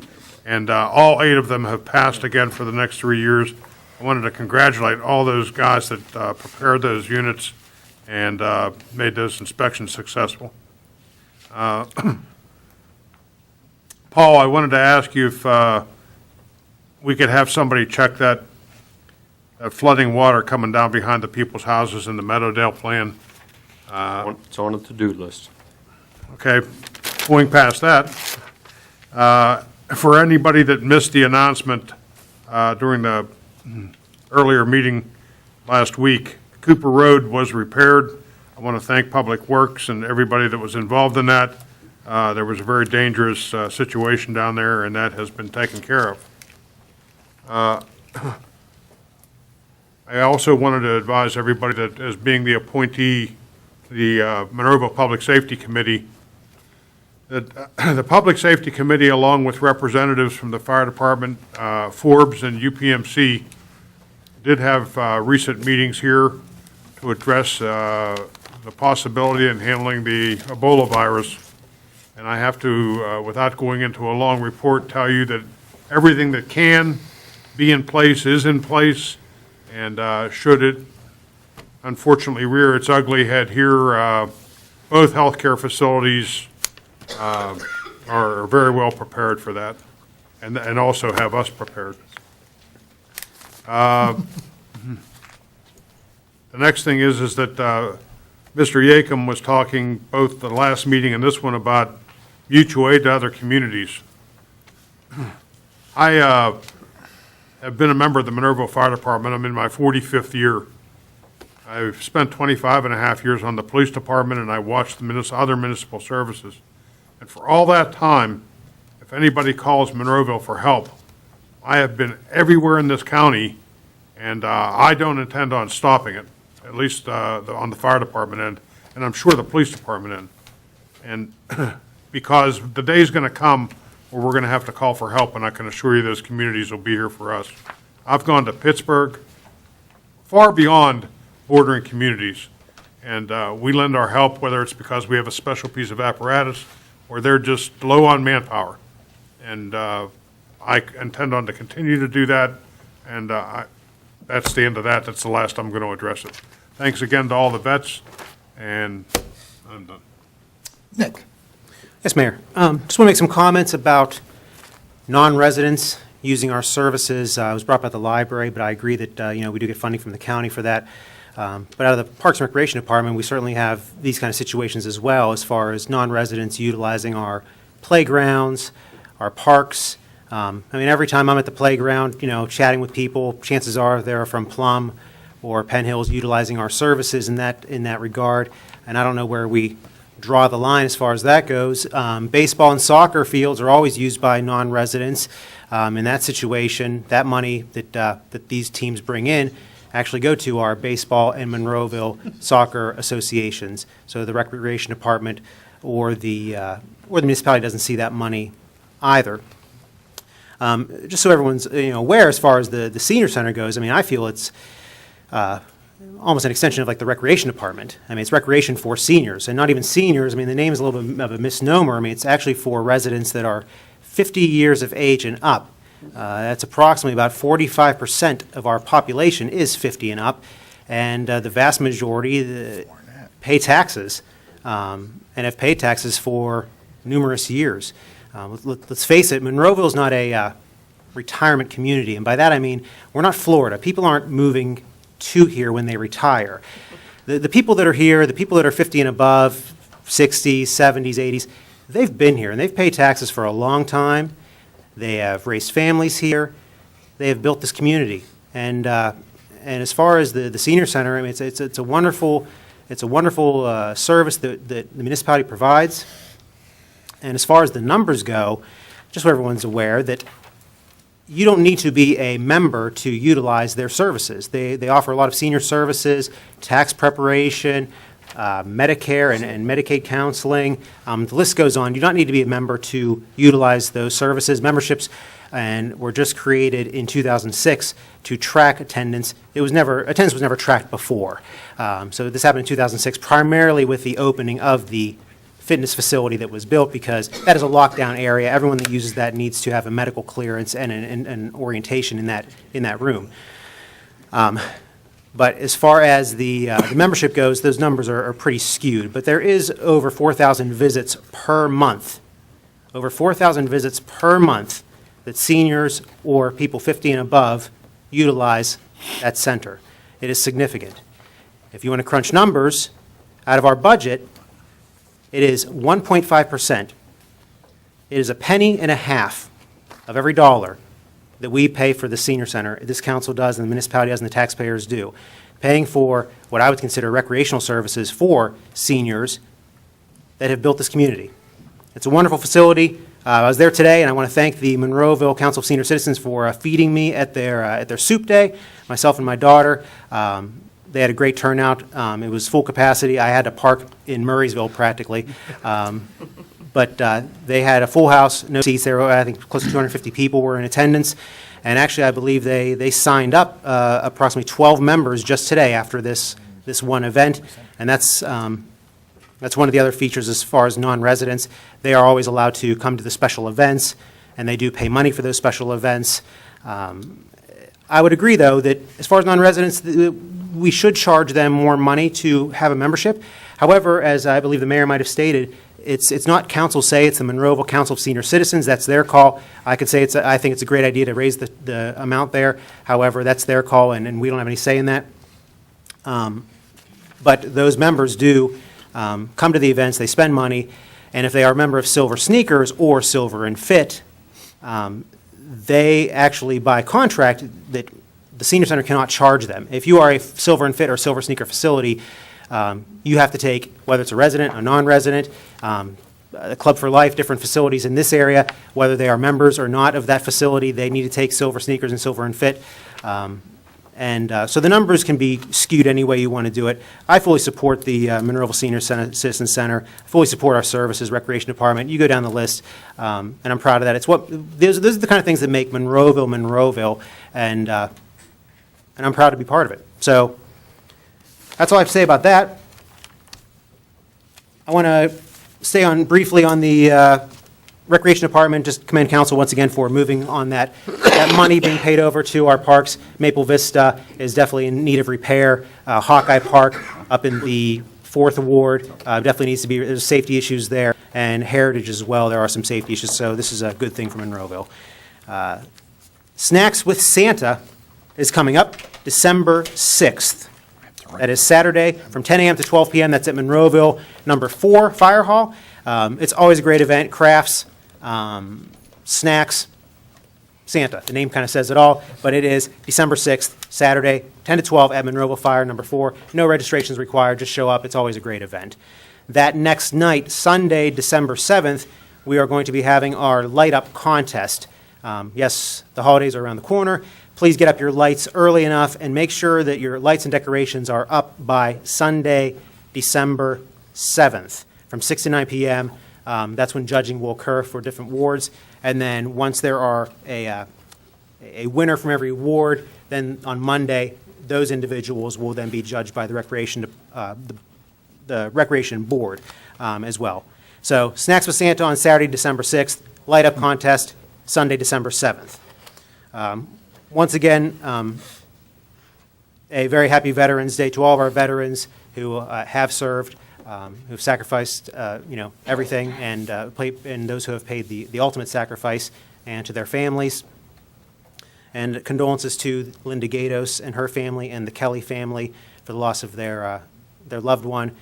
And all 8 of them have passed again for the next 3 years. I wanted to congratulate all those guys that prepared those units and made those inspections successful. Paul, I wanted to ask you if we could have somebody check that flooding water coming down behind the people's houses in the Meadowdale plan. It's on the to-do list. Okay, going past that, for anybody that missed the announcement during the earlier meeting last week, Cooper Road was repaired. I want to thank Public Works and everybody that was involved in that. There was a very dangerous situation down there, and that has been taken care of. I also wanted to advise everybody that as being the appointee, the Monroeville Public Safety Committee, that the Public Safety Committee, along with representatives from the Fire Department, Forbes, and UPMC, did have recent meetings here to address the possibility in handling the Ebola virus. And I have to, without going into a long report, tell you that everything that can be in place is in place, and should it unfortunately rear its ugly head here, both healthcare facilities are very well prepared for that, and also have us prepared. The next thing is that Mr. Yakum was talking both the last meeting and this one about mutual aid to other communities. I have been a member of the Monroeville Fire Department. I'm in my 45th year. I've spent 25 and a half years on the police department, and I watched the other municipal services. And for all that time, if anybody calls Monroeville for help, I have been everywhere in this county, and I don't intend on stopping it, at least on the fire department end, and I'm sure the police department end. And because the day's going to come where we're going to have to call for help, and I can assure you those communities will be here for us. I've gone to Pittsburgh, far beyond bordering communities. And we lend our help, whether it's because we have a special piece of apparatus or they're just low on manpower. And I intend on to continue to do that, and that's the end of that. That's the last I'm going to address it. Thanks again to all the vets, and I'm done. Nick? Yes, Mayor. Just want to make some comments about non-residents using our services. It was brought up at the library, but I agree that, we do get funding from the county for that. But out of the Parks and Recreation Department, we certainly have these kind of situations as well, as far as non-residents utilizing our playgrounds, our parks. Every time I'm at the playground, chatting with people, chances are they're from Plum or Penn Hills utilizing our services in that regard. And I don't know where we draw the line as far as that goes. Baseball and soccer fields are always used by non-residents. In that situation, that money that these teams bring in actually go to our baseball and Monroeville soccer associations. So the Recreation Department or the municipality doesn't see that money either. Just so everyone's aware, as far as the senior center goes, I feel it's almost an extension of like the recreation department. It's recreation for seniors, and not even seniors. The name is a little bit of a misnomer. It's actually for residents that are 50 years of age and up. That's approximately about 45% of our population is 50 and up, and the vast majority pay taxes and have paid taxes for numerous years. Let's face it, Monroeville is not a retirement community, and by that I mean we're not Florida. People aren't moving to here when they retire. The people that are here, the people that are 50 and above, 60s, 70s, 80s, they've been here and they've paid taxes for a long time. They have raised families here. They have built this community. And as far as the senior center, it's a wonderful service that the municipality provides. And as far as the numbers go, just so everyone's aware that you don't need to be a member to utilize their services. They offer a lot of senior services, tax preparation, Medicare and Medicaid counseling. The list goes on. You don't need to be a member to utilize those services. Memberships were just created in 2006 to track attendance. Attendance was never tracked before. So this happened in 2006, primarily with the opening of the fitness facility that was built, because that is a lockdown area. Everyone that uses that needs to have a medical clearance and an orientation in that room. But as far as the membership goes, those numbers are pretty skewed. But there is over 4,000 visits per month. Over 4,000 visits per month that seniors or people 50 and above utilize that center. It is significant. If you want to crunch numbers, out of our budget, it is 1.5%. It is a penny and a half of every dollar that we pay for the senior center. This council does, and the municipality does, and the taxpayers do, paying for what I would consider recreational services for seniors that have built this community. It's a wonderful facility. I was there today, and I want to thank the Monroeville Council of Senior Citizens for feeding me at their soup day, myself and my daughter. They had a great turnout. It was full capacity. I had to park in Murraysville practically. But they had a full house, no seats. There were, I think, close to 250 people were in attendance. And actually, I believe they signed up approximately 12 members just today after this one event. And that's one of the other features as far as non-residents. They are always allowed to come to the special events, and they do pay money for those special events. I would agree, though, that as far as non-residents, we should charge them more money to have a membership. However, as I believe the mayor might have stated, it's not council's say, it's the Monroeville Council of Senior Citizens. That's their call. I could say I think it's a great idea to raise the amount there. However, that's their call, and we don't have any say in that. But those members do come to the events, they spend money, and if they are a member of Silver Sneakers or Silver and Fit, they actually, by contract, that the senior center cannot charge them. If you are a Silver and Fit or Silver Sneaker facility, you have to take, whether it's a resident, a non-resident, a Club for Life, different facilities in this area, whether they are members or not of that facility, they need to take Silver Sneakers and Silver and Fit. So the numbers can be skewed any way you want to do it. I fully support the Monroeville Senior Citizen Center. I fully support our services, Recreation Department. You go down the list, and I'm proud of that. Those are the kind of things that make Monroeville, Monroeville. And and I'm proud to be part of it. So that's all I have to say about that. I want to stay on briefly on the Recreation Department, just commend council once again for moving on that money being paid over to our parks. Maple Vista is definitely in need of repair. Hawkeye Park up in the 4th Ward definitely needs to be, there's safety issues there, and Heritage as well, there are some safety issues, so this is a good thing for Monroeville. Snacks with Santa is coming up December 6th. That is Saturday from 10 a.m. to 12 p.m. That's at Monroeville, number 4 Fire Hall. It's always a great event. Crafts, snacks, Santa. The name kind of says it all, but it is December 6th, Saturday, 10 to 12 at Monroeville Fire, number 4. No registrations required. Just show up. It's always a great event. That next night, Sunday, December 7th, we are going to be having our light up contest. Yes, the holidays are around the corner. Please get up your lights early enough and make sure that your lights and decorations are up by Sunday, December 7th from 6 to 9 p.m. That's when judging will occur for different wards. And then once there are a winner from every ward, then on Monday, those individuals will then be judged by the Recreation Board as well. So Snacks with Santa on Saturday, December 6th, light up contest, Sunday, December 7th. Once again, a very happy Veterans Day to all of our veterans who have served, who've sacrificed, everything, and those who have paid the ultimate sacrifice, and to their families. And condolences to Linda Gatos and her family and the Kelly family for the loss of their loved one,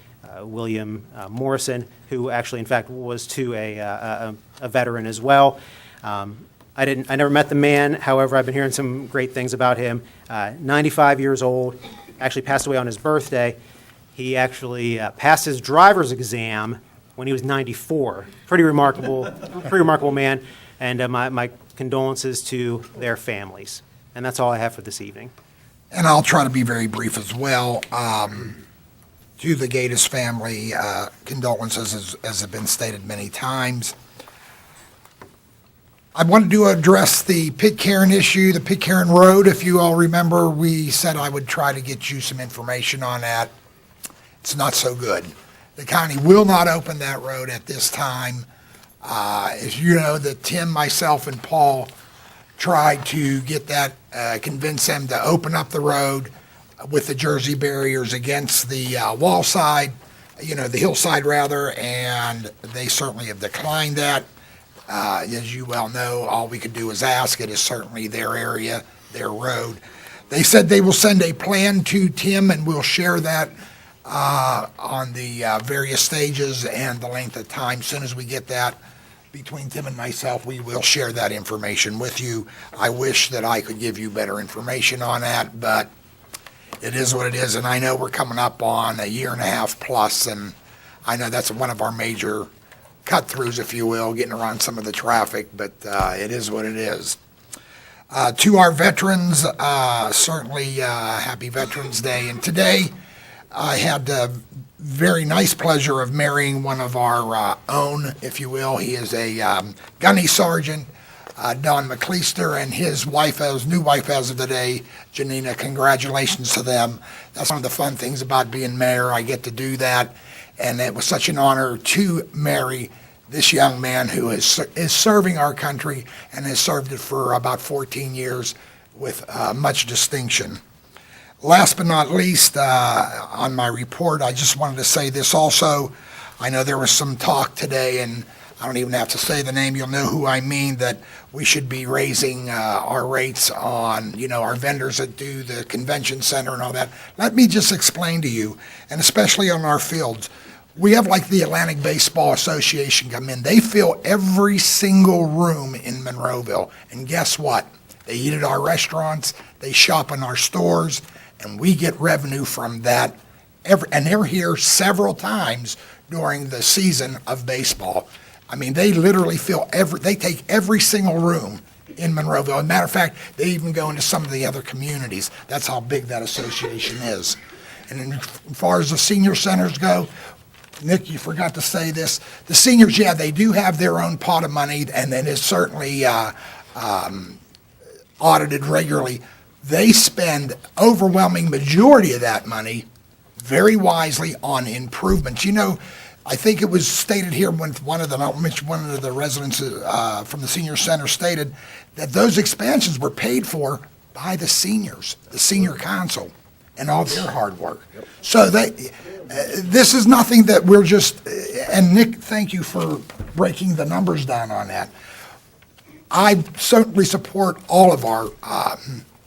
William Morrison, who actually, in fact, was to a veteran as well. I never met the man. However, I've been hearing some great things about him. 95 years old, actually passed away on his birthday. He actually passed his driver's exam when he was 94. Pretty remarkable man. And my condolences to their families. And that's all I have for this evening. And I'll try to be very brief as well. To the Gatus family, condolences, as have been stated many times. I wanted to address the Pitcairn issue, the Pitcairn Road. If you all remember, we said I would try to get you some information on that. It's not so good. The county will not open that road at this time. As you know, that Tim, myself, and Paul tried to get that, convince them to open up the road with the Jersey barriers against the wall side, the hillside rather, and they certainly have declined that. As you well know, all we could do is ask. It is certainly their area, their road. They said they will send a plan to Tim, and we'll share that on the various stages and the length of time. As soon as we get that between Tim and myself, we will share that information with you. I wish that I could give you better information on that, but it is what it is, and I know we're coming up on a year and a half plus, and I know that's one of our major cut-throughs, if you will, getting around some of the traffic, but it is what it is. To our veterans, certainly happy Veterans Day. And today, I had the very nice pleasure of marrying one of our own, if you will. He is a gunny sergeant, Don McLeister, and his wife, his new wife as of today, Janina. Congratulations to them. That's one of the fun things about being mayor. I get to do that. And it was such an honor to marry this young man who is serving our country and has served it for about 14 years with much distinction. Last but not least, on my report, I just wanted to say this also. I know there was some talk today, and I don't even have to say the name, you'll know who I mean, that we should be raising our rates on, our vendors that do the convention center and all that. Let me just explain to you, and especially on our fields, we have like the Atlantic Baseball Association come in. They fill every single room in Monroeville. And guess what? They eat at our restaurants, they shop in our stores, and we get revenue from that. And they're here several times during the season of baseball. I mean, they literally they take every single room in Monroeville. As a matter of fact, they even go into some of the other communities. That's how big that association is. And as far as the senior centers go, Nick, you forgot to say this. The seniors, yeah, they do have their own pot of money, and then it's certainly audited regularly. they spend overwhelming majority of that money very wisely on improvements. You know, I think it was stated here when one of the residents from the senior center stated that those expansions were paid for by the seniors, the senior council, and all their hard work. So this is nothing that we're just, and Nick, thank you for breaking the numbers down on that. I certainly support all of our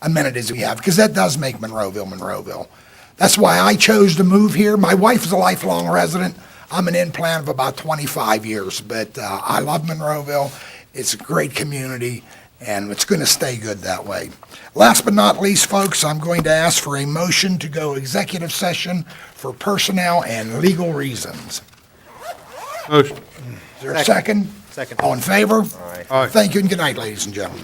amenities we have, because that does make Monroeville. That's why I chose to move here. My wife is a lifelong resident. I'm an in-plant of about 25 years, but I love Monroeville. It's a great community, and it's going to stay good that way. Last but not least, folks, I'm going to ask for a motion to go executive session for personnel and legal reasons. Motion. Is there a second? Second. All in favor? Aye. Thank you, and good night, ladies and gentlemen.